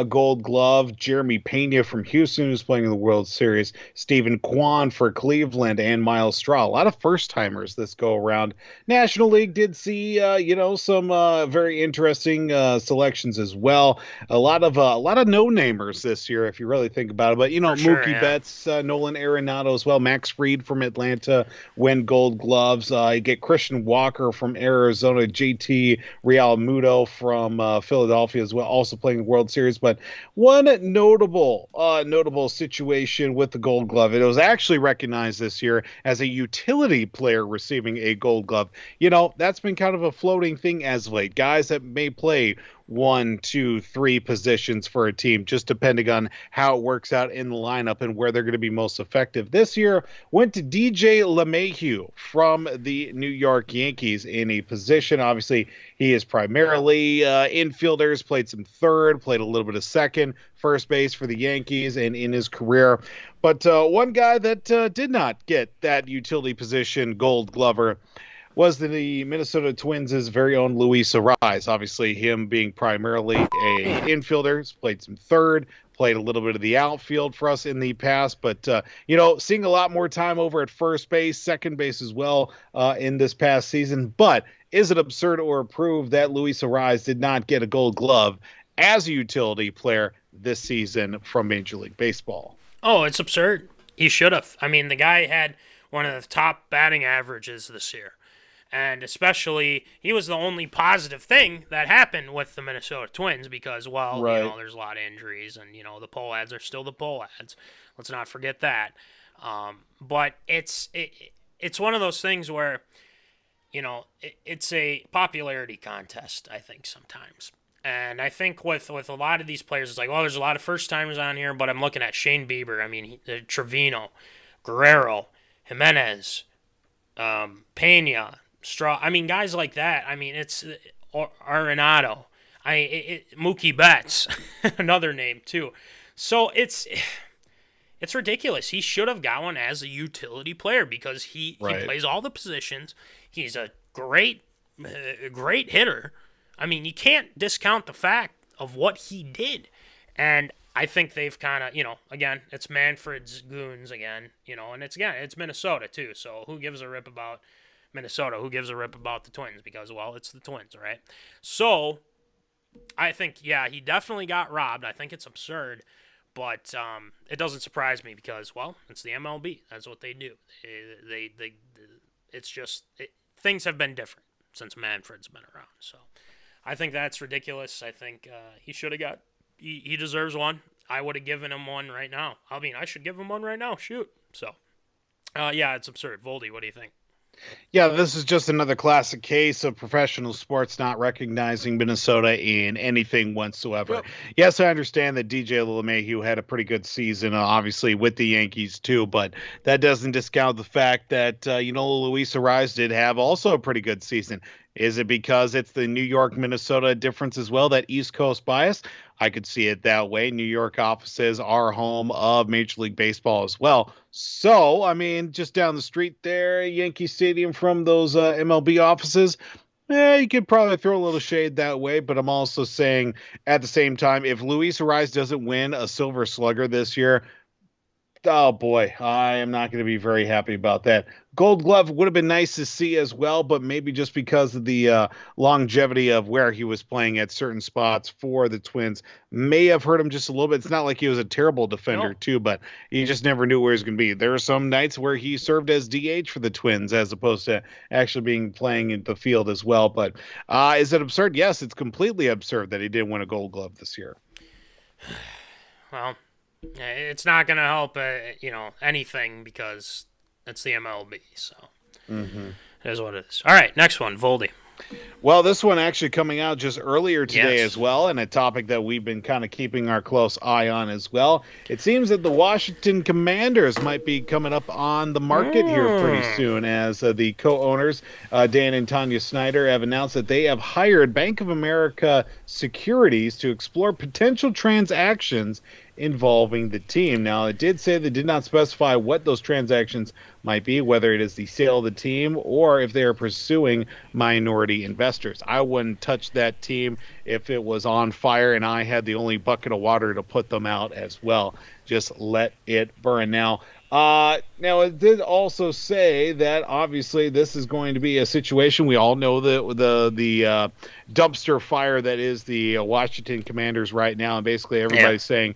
Gold Glove. Jeremy Pena from Houston, who's playing in the World Series. Stephen Kwan for Cleveland, and Miles Straw. A lot of first-timers this go around. National League did see, some very interesting selections as well. A lot of no-namers this year, if you really think about it. But Mookie Betts, Nolan Arenado as well. Max Fried from Atlanta win Gold Gloves. You get Christian Walker from Arizona. JT Realmuto from from Philadelphia as well, also playing the World Series. But one notable situation with the Gold Glove, it was actually recognized this year as a utility player receiving a Gold Glove. You know, that's been kind of a floating thing as of late. Guys that may play 1, 2, 3 positions for a team, just depending on how it works out in the lineup and where they're going to be most effective. This year went to DJ LeMahieu from the New York Yankees in a position. Obviously, he is primarily infielders, played some third, played a little bit of second, first base for the Yankees and in his career. But one guy that did not get that utility position Gold Glover was the Minnesota Twins' very own Luisarraez. Obviously, him being primarily a infielder, played some third, played a little bit of the outfield for us in the past, but, seeing a lot more time over at first base, second base as well in this past season. But is it absurd or approved that Luisarraez did not get a Gold Glove as a utility player this season from Major League Baseball? Oh, it's absurd. He should have. I mean, the guy had one of the top batting averages this year. And especially, he was the only positive thing that happened with the Minnesota Twins because, there's a lot of injuries and, the poll ads are still the poll ads. Let's not forget that. But it's one of those things where, it's a popularity contest, I think, sometimes. And I think with a lot of these players, it's like, there's a lot of first-timers on here, but I'm looking at Shane Bieber. I mean, Trevino, Guerrero, Jimenez, Pena, Straw. I mean, guys like that. I mean, it's Arenado. Mookie Betts, another name too. So it's ridiculous. He should have got one as a utility player because he plays all the positions. He's a great hitter. I mean, you can't discount the fact of what he did. And I think they've kind of, again, it's Manfred's goons again, and it's Minnesota too. So who gives a rip about Minnesota? Who gives a rip about the Twins? Because, it's the Twins, right? So I think, he definitely got robbed. I think it's absurd, but it doesn't surprise me because, it's the MLB. That's what they do. Things have been different since Manfred's been around. So I think that's ridiculous. I think he should have got. He deserves one. I would have given him one right now. I mean, I should give him one right now. Shoot. So, it's absurd. Voldy, what do you think? Yeah, this is just another classic case of professional sports not recognizing Minnesota in anything whatsoever. Yep. Yes, I understand that DJ LeMahieu had a pretty good season, obviously, with the Yankees, too, but that doesn't discount the fact that, Luisarraez did have also a pretty good season. Is it because it's the New York-Minnesota difference as well, that East Coast bias? I could see it that way. New York offices are home of Major League Baseball as well. So, I mean, just down the street there, Yankee Stadium from those MLB offices, you could probably throw a little shade that way. But I'm also saying at the same time, if Luisarraez doesn't win a Silver Slugger this year, oh boy, I am not going to be very happy about that. Gold Glove would have been nice to see as well, but maybe just because of the longevity of where he was playing at certain spots for the Twins may have hurt him just a little bit. It's not like he was a terrible defender too, but you just never knew where he was going to be. There are some nights where he served as DH for the Twins as opposed to actually playing in the field as well. But is it absurd? Yes, it's completely absurd that he didn't win a Gold Glove this year. Well, it's not going to help, anything because it's the MLB. So it is what it is. All right, next one, Voldy. Well, this one actually coming out just earlier today as well, and a topic that we've been kind of keeping our close eye on as well. It seems that the Washington Commanders might be coming up on the market here pretty soon, as the co-owners, Dan and Tanya Snyder, have announced that they have hired Bank of America Securities to explore potential transactions involving the team. Now, it did say they did not specify what those transactions might be, whether it is the sale of the team or if they are pursuing minority investors. I wouldn't touch that team if it was on fire and I had the only bucket of water to put them out as well. Just let it burn. Now, it did also say that obviously this is going to be a situation. We all know the dumpster fire that is the Washington Commanders right now, and basically everybody's saying,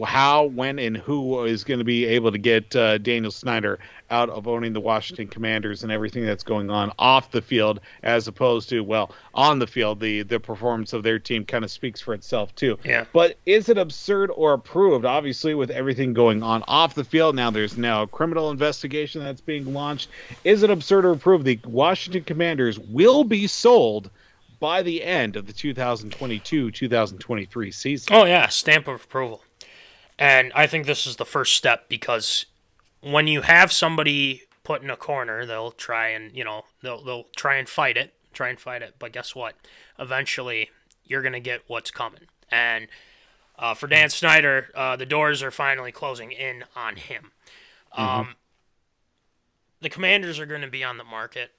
how, when, and who is going to be able to get Daniel Snyder out of owning the Washington Commanders and everything that's going on off the field, as opposed to, well, on the field. The performance of their team kind of speaks for itself too. Yeah. But is it absurd or approved? Obviously, with everything going on off the field, there's a criminal investigation that's being launched. Is it absurd or approved? The Washington Commanders will be sold by the end of the 2022-2023 season. Oh yeah, stamp of approval. And I think this is the first step, because when you have somebody put in a corner, they'll try and, they'll try and fight it. But guess what? Eventually, you're going to get what's coming. And for Dan Snyder, the doors are finally closing in on him. The Commanders are going to be on the market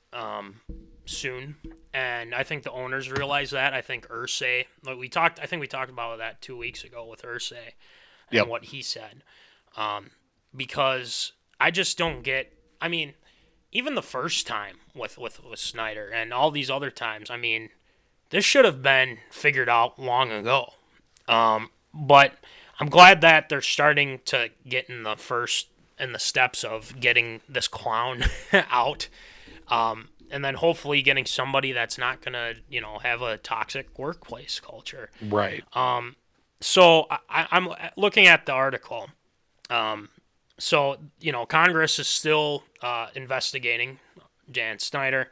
soon, and I think the owners realize that. I think Irsay, we talked about that 2 weeks ago with Irsay and what he said, because I just don't get. I mean, even the first time with Snyder and all these other times, I mean, this should have been figured out long ago. But I'm glad that they're starting to get in the steps of getting this clown out. And then hopefully getting somebody that's not going to, have a toxic workplace culture. Right. So I'm looking at the article. So, Congress is still investigating Dan Snyder.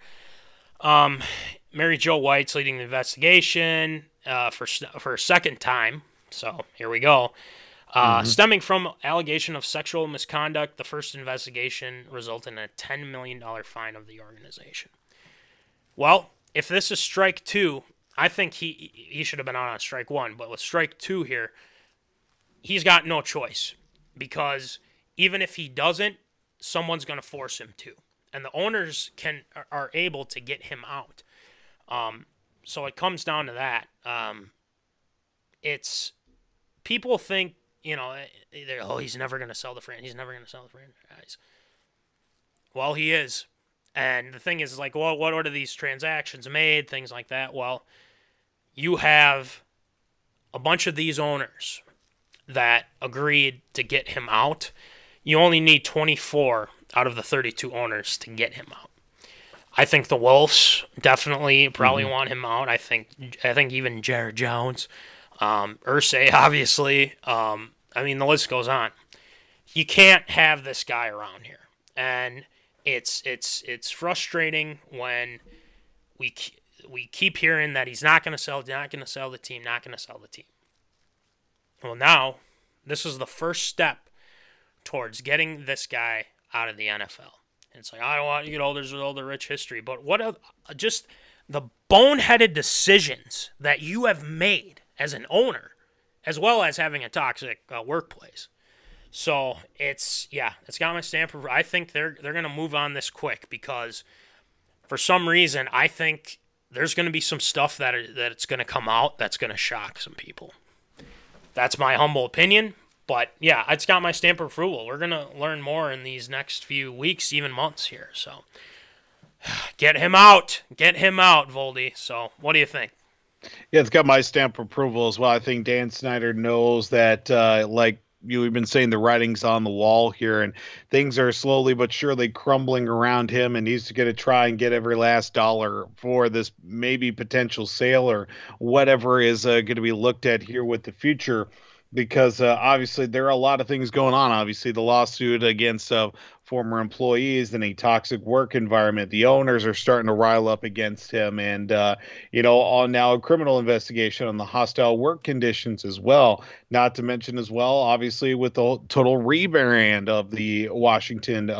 Mary Jo White's leading the investigation for a second time. So here we go. Stemming from allegation of sexual misconduct, the first investigation resulted in a $10 million fine of the organization. Well, if this is strike two, I think he should have been out on strike one. But with strike two here, he's got no choice, because even if he doesn't, someone's going to force him to, and the owners are able to get him out. So it comes down to that. It's people think. He's never going to sell the franchise. He's never going to sell the franchise. Well, he is. And the thing is, what are these transactions made, things like that? Well, you have a bunch of these owners that agreed to get him out. You only need 24 out of the 32 owners to get him out. I think the Wolves definitely probably want him out. I think even Jared Jones. Irsay, obviously. The list goes on. You can't have this guy around here, and it's frustrating when we keep hearing that he's not going to sell the team. Well, now this is the first step towards getting this guy out of the NFL. And it's like, I don't want there's all the rich history, but what just the boneheaded decisions that you have made as an owner, as well as having a toxic workplace. So it's got my stamp of. I think they're going to move on this quick, because for some reason I think there's going to be some stuff that it's going to come out that's going to shock some people. That's my humble opinion, but yeah, it's got my stamp of approval. We're going to learn more in these next few weeks, even months here. So get him out, Voldy. So what do you think? Yeah, it's got my stamp of approval as well. I think Dan Snyder knows that, we've been saying, the writing's on the wall here, and things are slowly but surely crumbling around him, and he's going to try and get every last dollar for this maybe potential sale or whatever is going to be looked at here with the future. Because obviously there are a lot of things going on. Obviously the lawsuit against former employees in a toxic work environment. The owners are starting to rile up against him, and on now a criminal investigation on the hostile work conditions as well. Not to mention as well, obviously, with the total rebrand of the Washington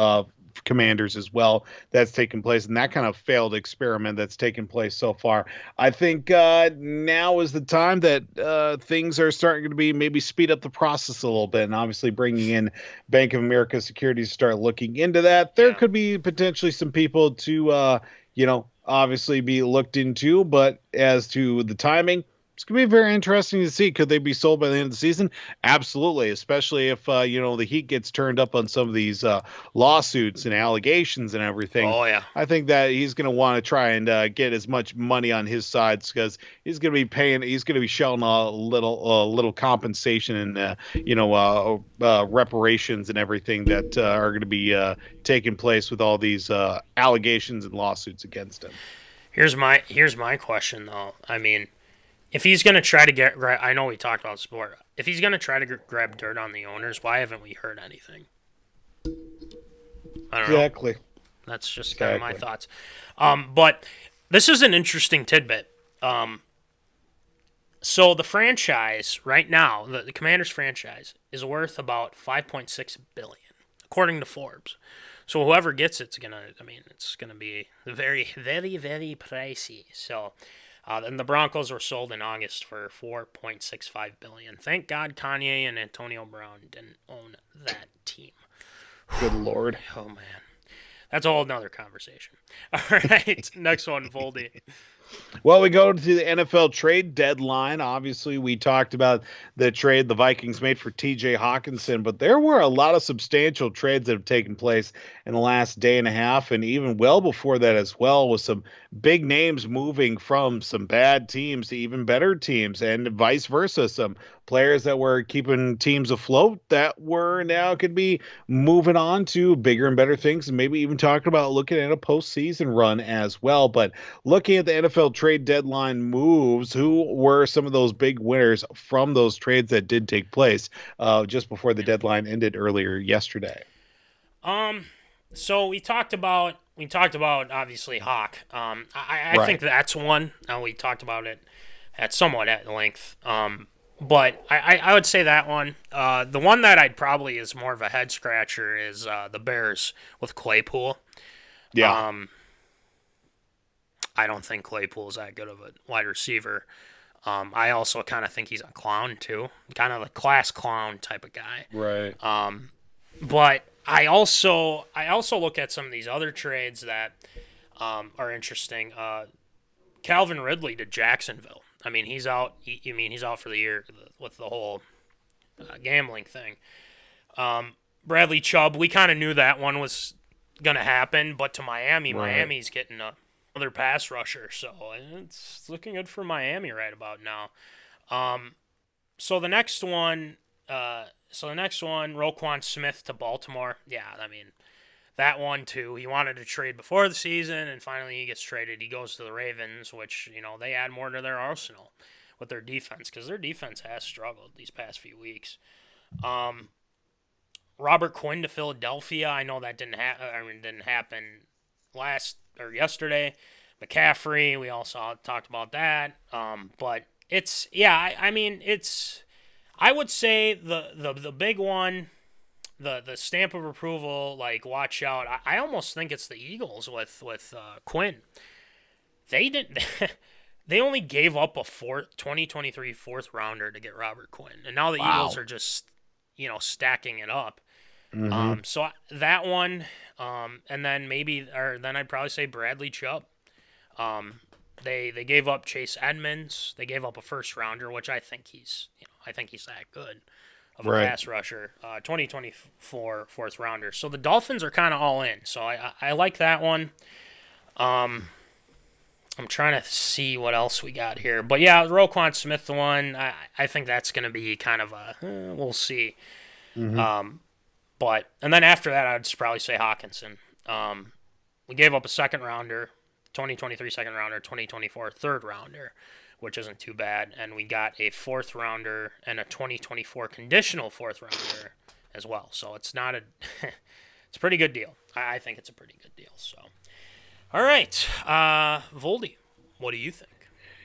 Commanders as well that's taken place, and that kind of failed experiment that's taken place so far. I think now is the time that things are starting to be maybe speed up the process a little bit, and obviously bringing in Bank of America Securities to start looking into that. There could be potentially some people to obviously be looked into, but as to the timing, It's going to be very interesting to see. Could they be sold by the end of the season? Absolutely, especially if, the heat gets turned up on some of these lawsuits and allegations and everything. Oh, yeah. I think that he's going to want to try and get as much money on his sides because he's going to be shelling a little compensation and, reparations and everything that are going to be taking place with all these allegations and lawsuits against him. Here's my question, though. I mean, if he's going to try to I know we talked about sport. If he's going to try to grab dirt on the owners, why haven't we heard anything? I don't know. Exactly. That's just kind of my thoughts. But this is an interesting tidbit. So the franchise right now, the Commanders franchise, is worth about $5.6 billion, according to Forbes. So whoever gets it's gonna be very, very, very pricey. So. And the Broncos were sold in August for $4.65 billion. Thank God Kanye and Antonio Brown didn't own that team. Good Lord. Oh, man. That's a whole nother conversation. All right, next one, Voldy. Well, we go to the NFL trade deadline. Obviously, we talked about the trade the Vikings made for T.J. Hockenson, but there were a lot of substantial trades that have taken place in the last day and a half, and even well before that as well, with some big names moving from some bad teams to even better teams, and vice versa. Some players that were keeping teams afloat that were now could be moving on to bigger and better things, and maybe even talking about looking at a postseason run as well. But looking at the NFL trade deadline moves, who were some of those big winners from those trades that did take place just before the deadline ended earlier yesterday? So we talked about obviously Hawk. I think that's one. We talked about it somewhat at length. But I would say that one. The one that I'd probably is more of a head scratcher is the Bears with Claypool. Yeah. I don't think Claypool's that good of a wide receiver. I also kind of think he's a clown too, kind of a class clown type of guy. Right. But I also look at some of these other trades that are interesting. Calvin Ridley to Jacksonville. I mean, he's out. He's out for the year with the whole gambling thing. Bradley Chubb, we kind of knew that one was going to happen, but to Miami, Right. Miami's getting another pass rusher, so it's looking good for Miami right about now. So the next one, Roquan Smith to Baltimore. Yeah, I mean, that one too. He wanted to trade before the season, and finally he gets traded. He goes to the Ravens, which, they add more to their arsenal with their defense, because their defense has struggled these past few weeks. Robert Quinn to Philadelphia. I know that didn't happen yesterday. McCaffrey, we also talked about that. But it's I would say the big one, the stamp of approval, like, watch out. I almost think it's the Eagles with Quinn. They didn't. They only gave up a 2023 fourth rounder to get Robert Quinn, and now the Eagles are just stacking it up. Mm-hmm. So that one, and then then I'd probably say Bradley Chubb. They gave up Chase Edmonds. They gave up a first rounder, which I think he's that good of a pass rusher. 2024 fourth rounder. So the Dolphins are kind of all in. So I like that one. I'm trying to see what else we got here, but yeah, Roquan Smith, the one. I think that's going to be kind of a we'll see. Mm-hmm. And then after that, I'd probably say Hockenson. We gave up a second rounder, 2023 second rounder, 2024 third rounder, which isn't too bad. And we got a fourth rounder and a 2024 conditional fourth rounder as well. So it's not it's a pretty good deal. I think it's a pretty good deal. So, all right, Voldy, what do you think?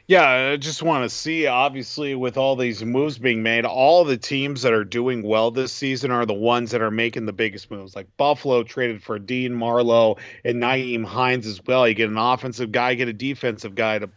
Yeah, I just want to see, obviously, with all these moves being made, all the teams that are doing well this season are the ones that are making the biggest moves. Like Buffalo traded for Dean Marlowe and Nyheim Hines as well. You get an offensive guy, get a defensive guy to,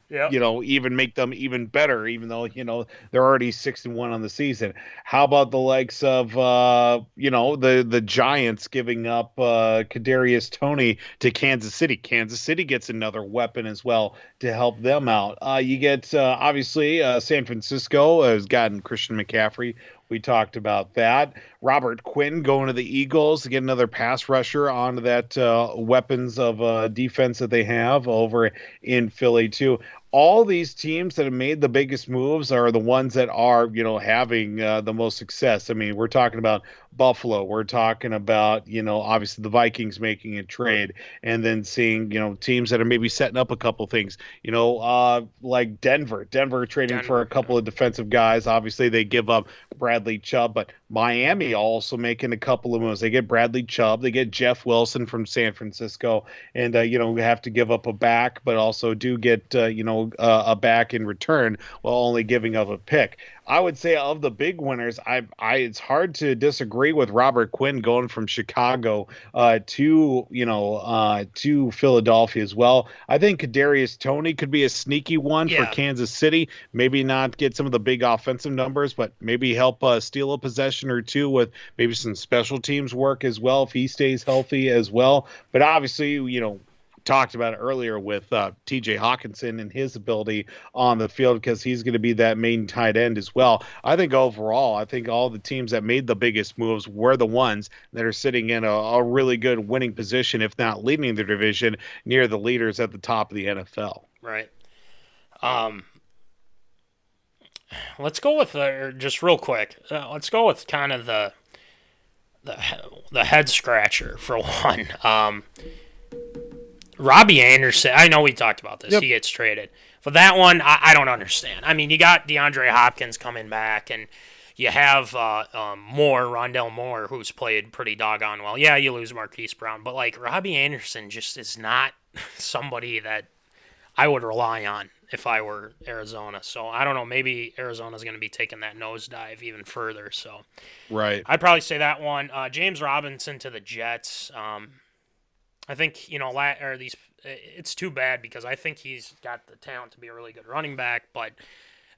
even make them even better, even though, they're already 6-1 on the season. How about the likes of, the Giants giving up Kadarius Toney to Kansas City? Kansas City gets another weapon as well to help them out. You you get, obviously, San Francisco has gotten Christian McCaffrey. We talked about that. Robert Quinn going to the Eagles to get another pass rusher onto that weapons of defense that they have over in Philly, too. All these teams that have made the biggest moves are the ones that are, having the most success. I mean, we're talking about Buffalo. We're talking about, obviously the Vikings making a trade and then seeing, teams that are maybe setting up a couple things, like Denver trading for a couple of defensive guys. Obviously they give up Bradley Chubb, but Miami also making a couple of moves. They get Bradley Chubb, they get Jeff Wilson from San Francisco, and have to give up a back, but also do get a back in return while only giving up a pick. I would say of the big winners, it's hard to disagree with Robert Quinn going from Chicago to Philadelphia as well. I think Kadarius Toney could be a sneaky one for Kansas City. Maybe not get some of the big offensive numbers, but maybe help steal a possession or two with maybe some special teams work as well if he stays healthy as well. But obviously, talked about it earlier with TJ Hockenson and his ability on the field because he's going to be that main tight end as well. I think overall, all the teams that made the biggest moves were the ones that are sitting in a really good winning position, if not leading their division, near the leaders at the top of the NFL. Right. Let's go with just real quick. Let's go with kind of the head scratcher for one. Robbie Anderson, I know we talked about this. Yep. He gets traded. But that one, I don't understand. I mean, you got DeAndre Hopkins coming back, and you have Rondell Moore, who's played pretty doggone well. Yeah, you lose Marquise Brown, but, Robbie Anderson just is not somebody that I would rely on if I were Arizona. So, I don't know. Maybe Arizona's going to be taking that nosedive even further. So, right. I'd probably say that one. James Robinson to the Jets. I think, it's too bad because I think he's got the talent to be a really good running back, but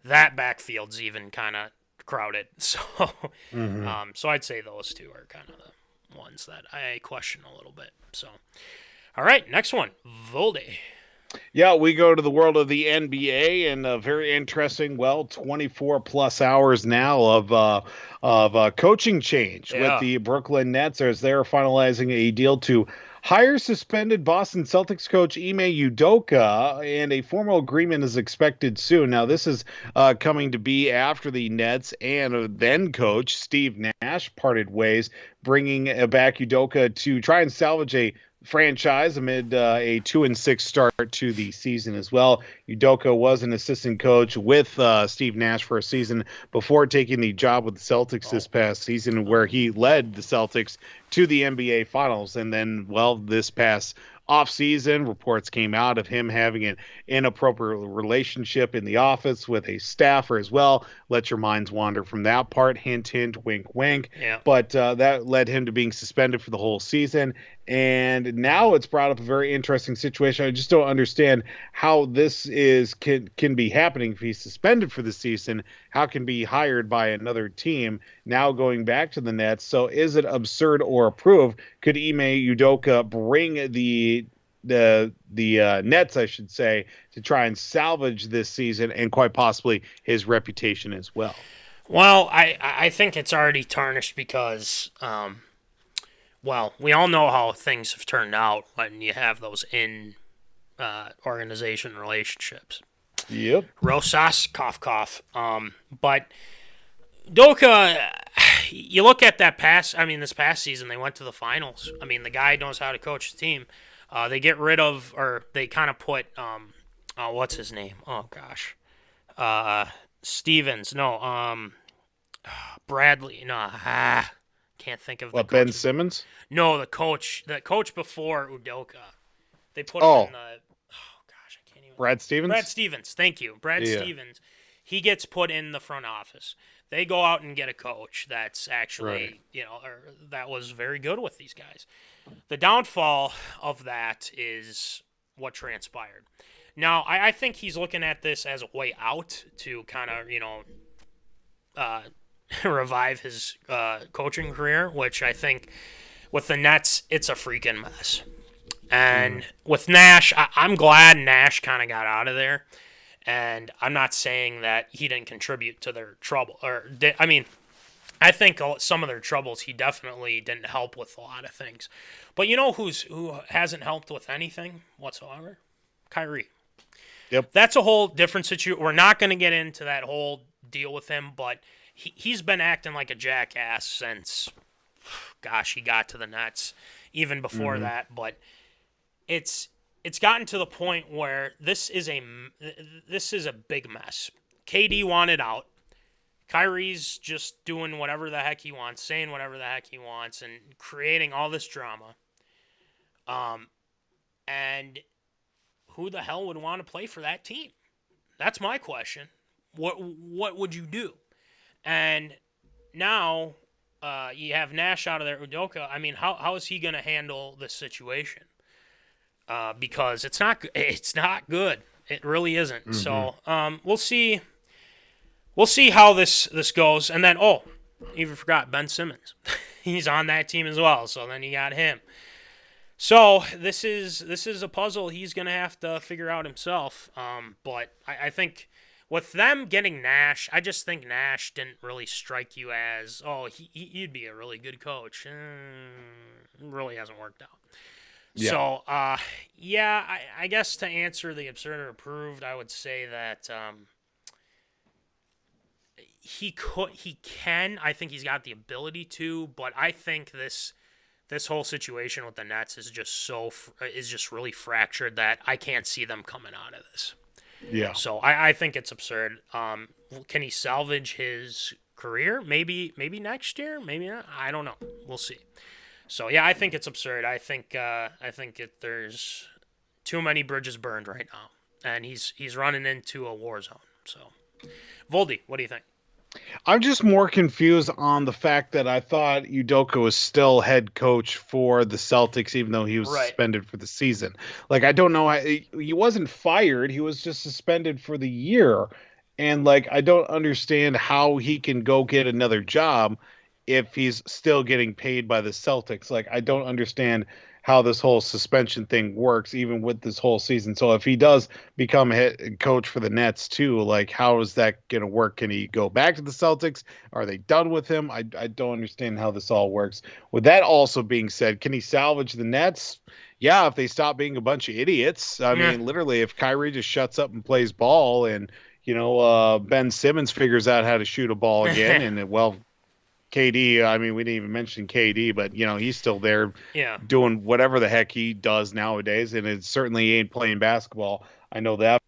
that backfield's even kind of crowded. So, so I'd say those two are kind of the ones that I question a little bit. So, all right, next one, Volde. Yeah, we go to the world of the NBA and a very interesting, 24 plus hours now of coaching change with the Brooklyn Nets as they're finalizing a deal to hire suspended Boston Celtics coach Ime Udoka, and a formal agreement is expected soon. Now, this is coming to be after the Nets and then coach Steve Nash parted ways, bringing back Udoka to try and salvage a franchise amid a 2-6 start to the season as well. Udoka was an assistant coach with Steve Nash for a season before taking the job with the Celtics this past season, where he led the Celtics to the NBA Finals. And then, this past offseason, reports came out of him having an inappropriate relationship in the office with a staffer as well. Let your minds wander from that part. Hint, hint, wink, wink. Yeah. But that led him to being suspended for the whole season. And now it's brought up a very interesting situation. I just don't understand how this can be happening. If he's suspended for the season, how can be hired by another team now going back to the Nets? So is it absurd or approved? Could Ime Udoka bring the Nets, I should say, to try and salvage this season and quite possibly his reputation as well? Well, I think it's already tarnished because, we all know how things have turned out when you have those organization relationships. Yep. Rosas, cough, cough. But Doka, you look at this past season, they went to the finals. I mean, the guy knows how to coach the team. They get rid of, or they kind of put, what's his name? Oh, gosh. Stevens. No, Bradley. No, can't think of the coach. Ben Simmons? No, the coach before Udoka. They put him in the, I can't even. Brad Stevens? Brad Stevens, thank you. Brad Stevens. He gets put in the front office. They go out and get a coach that's actually, that was very good with these guys. The downfall of that is what transpired. Now, I think he's looking at this as a way out to kind of, revive his coaching career, which I think with the Nets, it's a freaking mess. And with Nash, I'm glad Nash kind of got out of there. And I'm not saying that he didn't contribute to their trouble. I think some of their troubles he definitely didn't help with a lot of things. But you know who hasn't helped with anything whatsoever? Kyrie. Yep. That's a whole different situation. We're not going to get into that whole deal with him, but he's been acting like a jackass since, gosh, he got to the Nets, even before that. But it's gotten to the point where this is a big mess. KD wanted out. Kyrie's just doing whatever the heck he wants, saying whatever the heck he wants, and creating all this drama. And who the hell would want to play for that team? That's my question. What would you do? And now you have Nash out of there, Udoka. I mean, how is he going to handle this situation? Because it's not good. It really isn't. So we'll see. We'll see how this goes. And then, even forgot Ben Simmons. He's on that team as well. So then you got him. So this is a puzzle he's going to have to figure out himself. But I think with them getting Nash, I just think Nash didn't really strike you as, he'd be a really good coach. It really hasn't worked out. Yeah. So, I guess to answer the absurd or approved, I would say that he can. I think he's got the ability to, but I think this whole situation with the Nets is just really fractured that I can't see them coming out of this. Yeah. So I think it's absurd. Can he salvage his career? Maybe next year. Maybe not. I don't know. We'll see. So yeah, I think it's absurd. I think there's too many bridges burned right now, and he's running into a war zone. So, Voldy, what do you think? I'm just more confused on the fact that I thought Udoka was still head coach for the Celtics, even though he was suspended for the season. Like, I don't know. He wasn't fired. He was just suspended for the year. And, I don't understand how he can go get another job if he's still getting paid by the Celtics. I don't understand how this whole suspension thing works, even with this whole season. So if he does become head coach for the Nets too, how is that going to work? Can he go back to the Celtics? Are they done with him? I don't understand how this all works. With that also being said, can he salvage the Nets? Yeah, if they stop being a bunch of idiots. I mean, literally, if Kyrie just shuts up and plays ball and, Ben Simmons figures out how to shoot a ball again and, KD, I mean, we didn't even mention KD, but, he's still there doing whatever the heck he does nowadays, and it certainly ain't playing basketball. I know that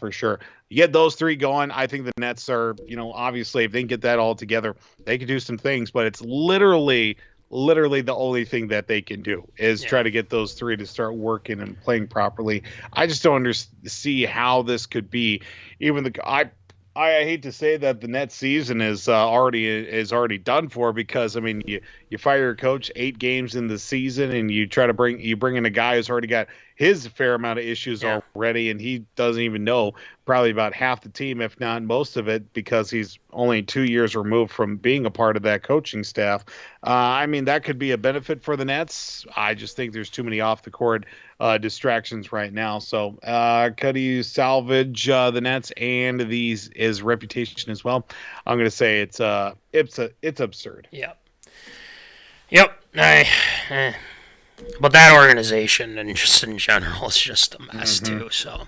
for sure. You get those three going, I think the Nets are, obviously, if they can get that all together, they can do some things, but it's literally the only thing that they can do is try to get those three to start working and playing properly. I just don't see how this could be. I hate to say that the Nets season is already done for, because I mean you fire your coach 8 games in the season and you try to bring in a guy who's already got his fair amount of issues already, and he doesn't even know probably about half the team, if not most of it, because he's only 2 years removed from being a part of that coaching staff. I mean, that could be a benefit for the Nets. I just think there's too many off the court distractions right now. So could he salvage the Nets and his reputation as well? I'm going to say it's absurd. Yep. But that organization and just in general is just a mess too. So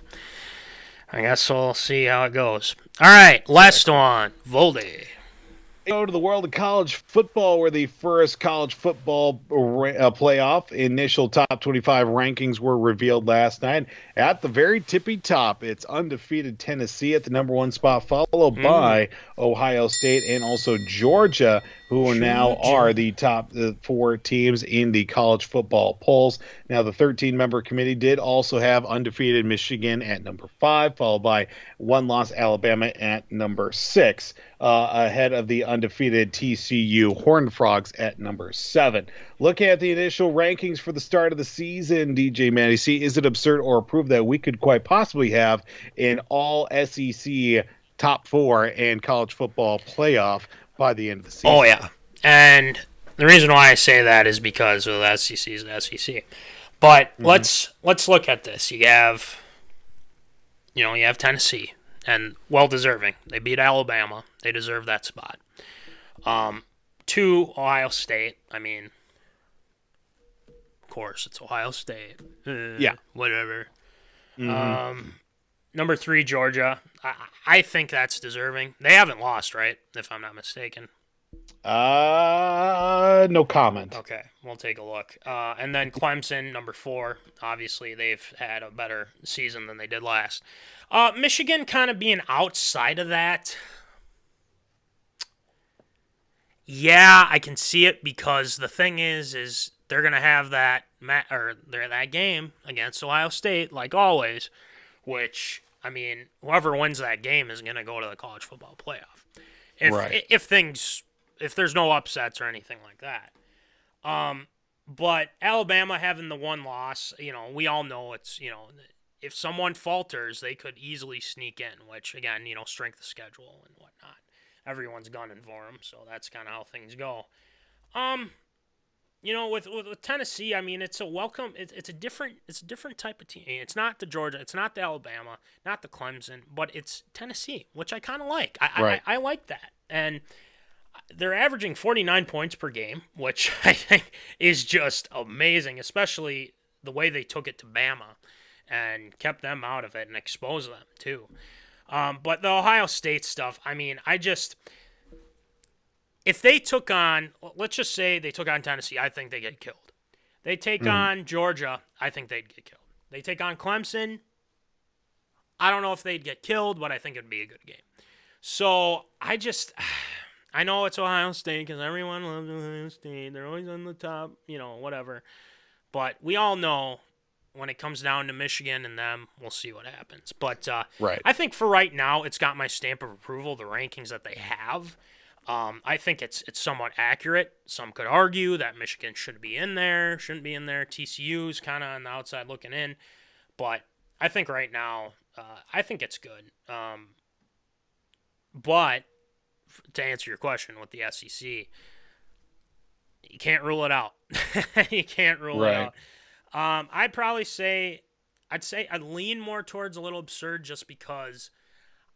I guess we'll see how it goes. All right, last one, Voldy. Go to the world of college football, where the first college football playoff initial top 25 rankings were revealed last night. At the very tippy top, it's undefeated Tennessee at the number 1 spot, followed by Ohio State and also Georgia, who now are the top 4 teams in the college football polls. Now, the 13-member committee did also have undefeated Michigan at number 5, followed by 1-loss Alabama at number 6, ahead of the undefeated TCU Horned Frogs at number 7. Looking at the initial rankings for the start of the season, DJ Matty C, is it absurd or approved that we could quite possibly have an all SEC top 4 and college football playoff by the end of the season? Oh, yeah. And the reason why I say that is because of the SEC is the SEC. But let's look at this. You have you have Tennessee, and well-deserving. They beat Alabama. They deserve that spot. 2, Ohio State. I mean, of course, it's Ohio State. Yeah. Whatever. Mm-hmm. Number 3, Georgia. I think that's deserving. They haven't lost, right? If I'm not mistaken. No comment. Okay, we'll take a look. And then Clemson, number 4. Obviously, they've had a better season than they did last. Michigan kind of being outside of that. Yeah, I can see it because the thing is they're gonna have that that game against Ohio State like always, which I mean, whoever wins that game is gonna go to the college football playoff. If there's no upsets or anything like that. But Alabama having the 1 loss, we all know it's, if someone falters, they could easily sneak in, which, again, strength of schedule and whatnot. Everyone's gunning for them, so that's kind of how things go. With Tennessee, I mean, it's a welcome. It's a different type of team. It's not the Georgia, it's not the Alabama, not the Clemson, but it's Tennessee, which I kind of like. I like that, and they're averaging 49 points per game, which I think is just amazing, especially the way they took it to Bama and kept them out of it and exposed them too. But the Ohio State stuff, I mean, if they took on, let's just say they took on Tennessee, I think they get killed. They take on Georgia, I think they'd get killed. They take on Clemson, I don't know if they'd get killed, but I think it'd be a good game. So I know it's Ohio State because everyone loves Ohio State. They're always on the top, whatever. But we all know when it comes down to Michigan and them, we'll see what happens. But right. I think for right now, it's got my stamp of approval, the rankings that they have. I think it's somewhat accurate. Some could argue that Michigan shouldn't be in there. TCU's kind of on the outside looking in. But I think right now, I think it's good. But to answer your question with the SEC, you can't rule it out. You can't rule it out. I'd say I'd lean more towards a little absurd just because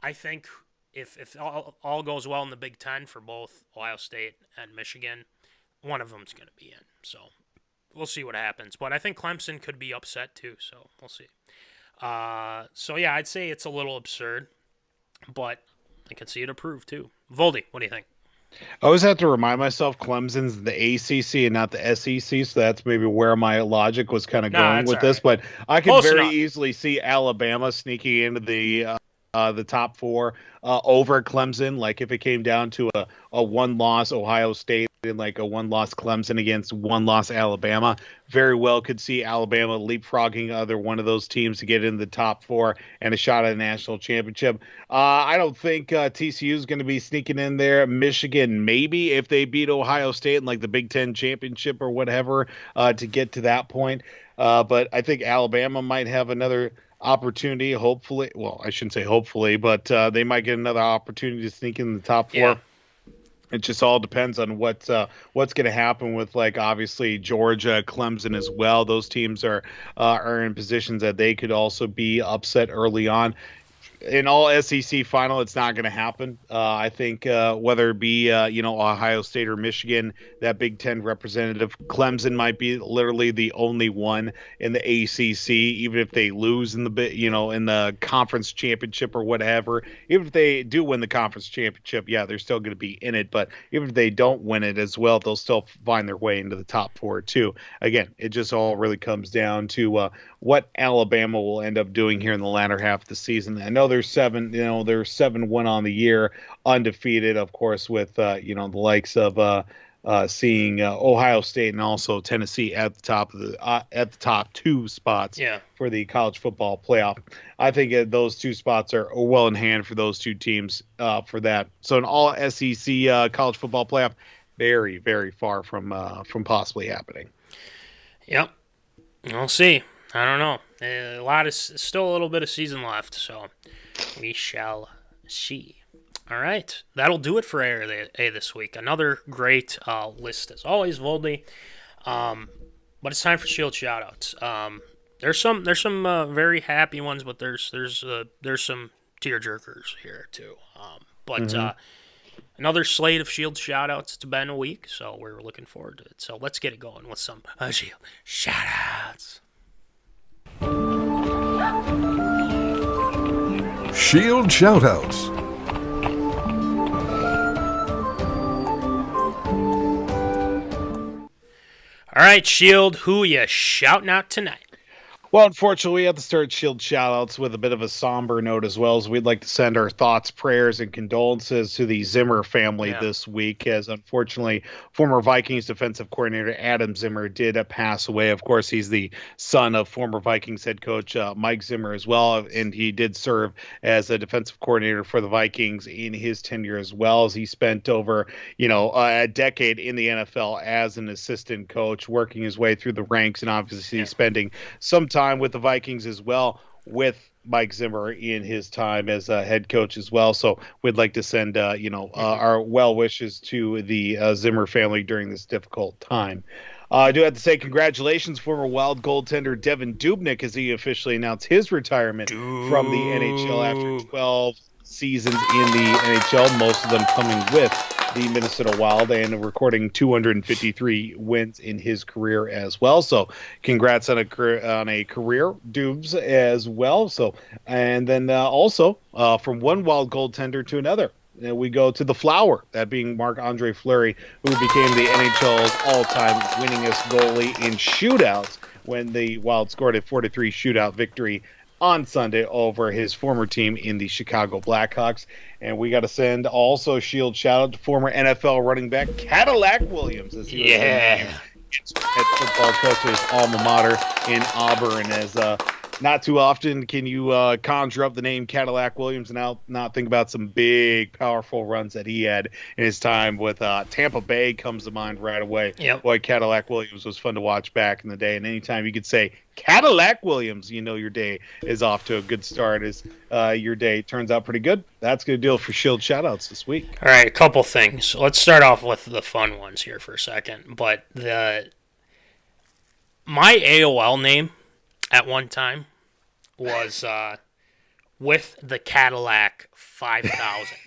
I think if all goes well in the Big Ten for both Ohio State and Michigan, one of them's going to be in. So we'll see what happens. But I think Clemson could be upset too, so we'll see. So yeah, I'd say it's a little absurd, but I can see it approved too. Voldy, what do you think? I always have to remind myself Clemson's the ACC and not the SEC, so that's maybe where my logic was kind of going with this. Right. But I could very easily see Alabama sneaking into the top 4 over Clemson. Like if it came down to a 1-loss Ohio State and like a 1-loss Clemson against 1-loss Alabama, very well could see Alabama leapfrogging either one of those teams to get in the top 4 and a shot at a national championship. I don't think TCU is going to be sneaking in there. Michigan, maybe if they beat Ohio State in like the Big Ten championship or whatever to get to that point. But I think Alabama might have another opportunity, hopefully. Well, I shouldn't say hopefully, but they might get another opportunity to sneak in the top 4. Yeah. It just all depends on what's going to happen with, like, obviously Georgia, Clemson as well. Those teams are in positions that they could also be upset early on. In all SEC final, it's not going to happen. I think whether it be Ohio State or Michigan, that Big Ten representative, Clemson might be literally the only one in the ACC. Even if they lose in the conference championship or whatever, even if they do win the conference championship, yeah, they're still going to be in it. But even if they don't win it as well, they'll still find their way into the top 4 too. Again, it just all really comes down to what Alabama will end up doing here in the latter half of the season. I know there's 7-1 on the year, undefeated, of course, with the likes of seeing Ohio State and also Tennessee at the top 2 spots for the college football playoff. I think those 2 spots are well in hand for those 2 teams for that. So an all SEC college football playoff, very, very far from possibly happening. Yep, we'll see. I don't know. Still a little bit of season left, so we shall see. All right, that'll do it for A this week. Another great list as always, Voldy. But it's time for Shield Shoutouts. There's some very happy ones, but there's some tearjerkers here too. Another slate of Shield shoutouts. It's been a week, so we're looking forward to it. So let's get it going with some Shield shoutouts. Shield shoutouts. All right, Shield, who you shouting out tonight? Well, unfortunately, we have to start Shield shoutouts with a bit of a somber note as well, as we'd like to send our thoughts, prayers, and condolences to the Zimmer family this week, as unfortunately, former Vikings defensive coordinator Adam Zimmer did pass away. Of course, he's the son of former Vikings head coach Mike Zimmer as well, and he did serve as a defensive coordinator for the Vikings in his tenure as well, as he spent over, a decade in the NFL as an assistant coach, working his way through the ranks, and obviously spending some time with the Vikings as well, with Mike Zimmer in his time as a head coach as well. So we'd like to send, our well wishes to the Zimmer family during this difficult time. I do have to say congratulations, former Wild goaltender Devin Dubnyk, as he officially announced his retirement from the NHL after 12 seasons in the NHL, most of them coming with the Minnesota Wild, and recording 253 wins in his career as well. So congrats on a career, Dubs, as well. So, and then also from one Wild goaltender to another, we go to the Flower, that being Marc-Andre Fleury, who became the NHL's all-time winningest goalie in shootouts when the Wild scored a 4-3 shootout victory on Sunday over his former team in the Chicago Blackhawks. And we got to send also Shield shout out to former NFL running back Cadillac Williams, as he was named head football coach at his alma mater in Auburn. As not too often can you conjure up the name Cadillac Williams and not think about some big, powerful runs that he had in his time with Tampa Bay comes to mind right away. Yep. Boy, Cadillac Williams was fun to watch back in the day. And anytime you could say Cadillac Williams, your day is off to a good start, as your day turns out pretty good. That's going to do it for Shield shoutouts this week. All right, a couple things. Let's start off with the fun ones here for a second. But my AOL name at one time was with the Cadillac 5000.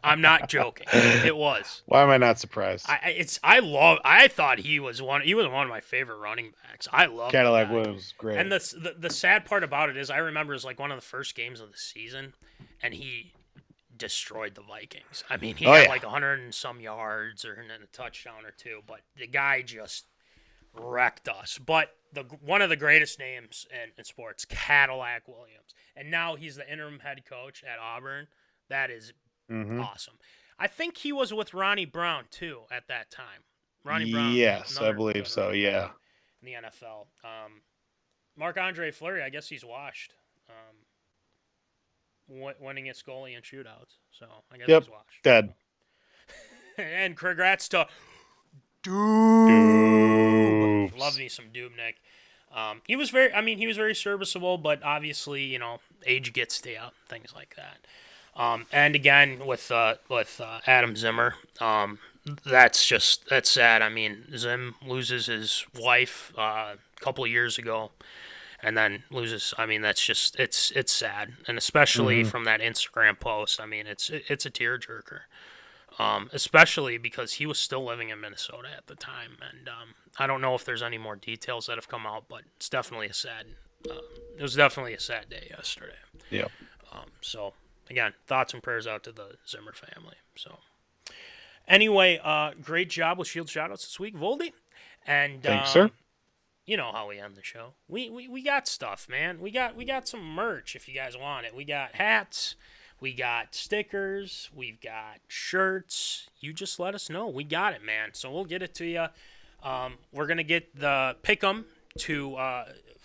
I'm not joking. It was. Why am I not surprised? I thought he was one of my favorite running backs. I love Cadillac Williams, great. And the sad part about it is, I remember it was like one of the first games of the season, and he destroyed the Vikings. I mean, he had like 100 and some yards and then a touchdown or two, but the guy just wrecked us. But one of the greatest names in sports, Cadillac Williams. And now he's the interim head coach at Auburn. That is awesome. I think he was with Ronnie Brown, too, at that time. Ronnie Brown. Yes, I believe so, yeah. In the NFL. Marc-Andre Fleury, I guess he's washed. Winning its goalie in shootouts. So I guess he's washed. Dead. And congrats to Doob. Love me some Dubnyk. He was very serviceable, but obviously, age gets to you, things like that. And again, with Adam Zimmer, that's sad. I mean, Zim loses his wife a couple of years ago, and then loses. I mean, that's just it's sad, and especially from that Instagram post. I mean, it's a tearjerker. Especially because he was still living in Minnesota at the time, and I don't know if there's any more details that have come out, but it's definitely it was definitely a sad day yesterday. Yeah. So again, thoughts and prayers out to the Zimmer family. So anyway, great job with Shield shoutouts this week, Voldy. And thanks, sir. You know how we end the show. We got stuff, man. We got some merch if you guys want it. We got hats. We got stickers. We've got shirts. You just let us know. We got it, man. So we'll get it to you. We're going to get the pick'em to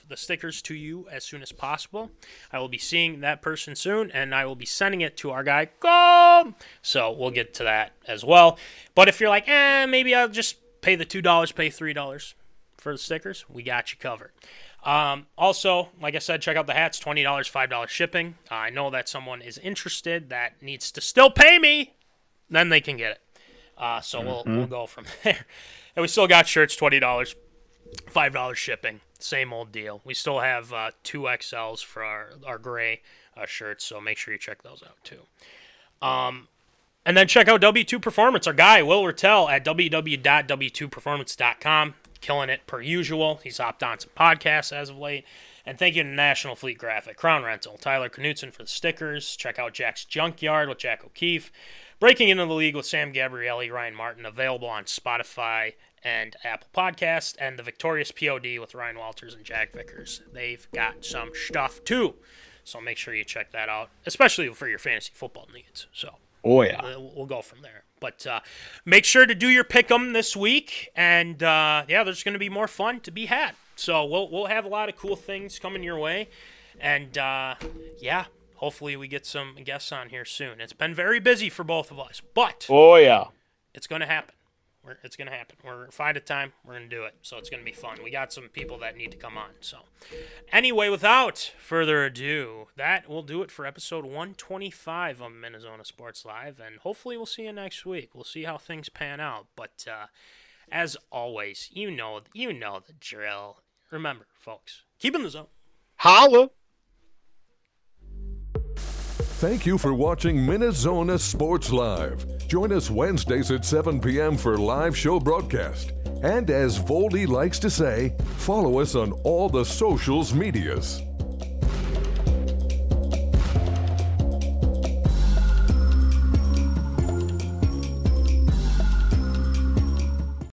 the stickers to you as soon as possible. I will be seeing that person soon, and I will be sending it to our guy, Go! So we'll get to that as well. But if you're like, maybe I'll just pay the $2, pay $3 for the stickers, we got you covered. Also, like I said, check out the hats, $20, $5 shipping. I know that someone is interested that needs to still pay me, then they can get it. So we'll go from there. And we still got shirts, $20. $5 shipping. Same old deal. We still have 2 XLs for our gray shirts, so make sure you check those out too. And then check out W2 Performance, our guy, Will Rattel, at www.w2performance.com. Killing it per usual. He's hopped on some podcasts as of late. And thank you to National Fleet Graphic, Crown Rental, Tyler Knutson for the stickers. Check out Jack's Junkyard with Jack O'Keefe. Breaking into the League with Sam Gabrielli, Ryan Martin, available on Spotify and Apple Podcasts. And the Victorious P.O.D. with Ryan Walters and Jack Vickers. They've got some stuff too. So make sure you check that out, especially for your fantasy football needs. So. Oh, yeah. We'll go from there. But make sure to do your pick'em this week. And, there's going to be more fun to be had. So we'll have a lot of cool things coming your way. And, hopefully we get some guests on here soon. It's been very busy for both of us. But oh, yeah, it's going to happen. It's going to happen. We're find a time. We're going to do it. So it's going to be fun. We got some people that need to come on. So anyway, without further ado, that will do it for episode 125 of MinneZona Sports Live. And hopefully we'll see you next week. We'll see how things pan out. But as always, you know the drill. Remember, folks, keep in the zone. Holla. Thank you for watching MinneZona Sports Live. Join us Wednesdays at 7 p.m. for live show broadcast. And as Voldy likes to say, follow us on all the socials medias.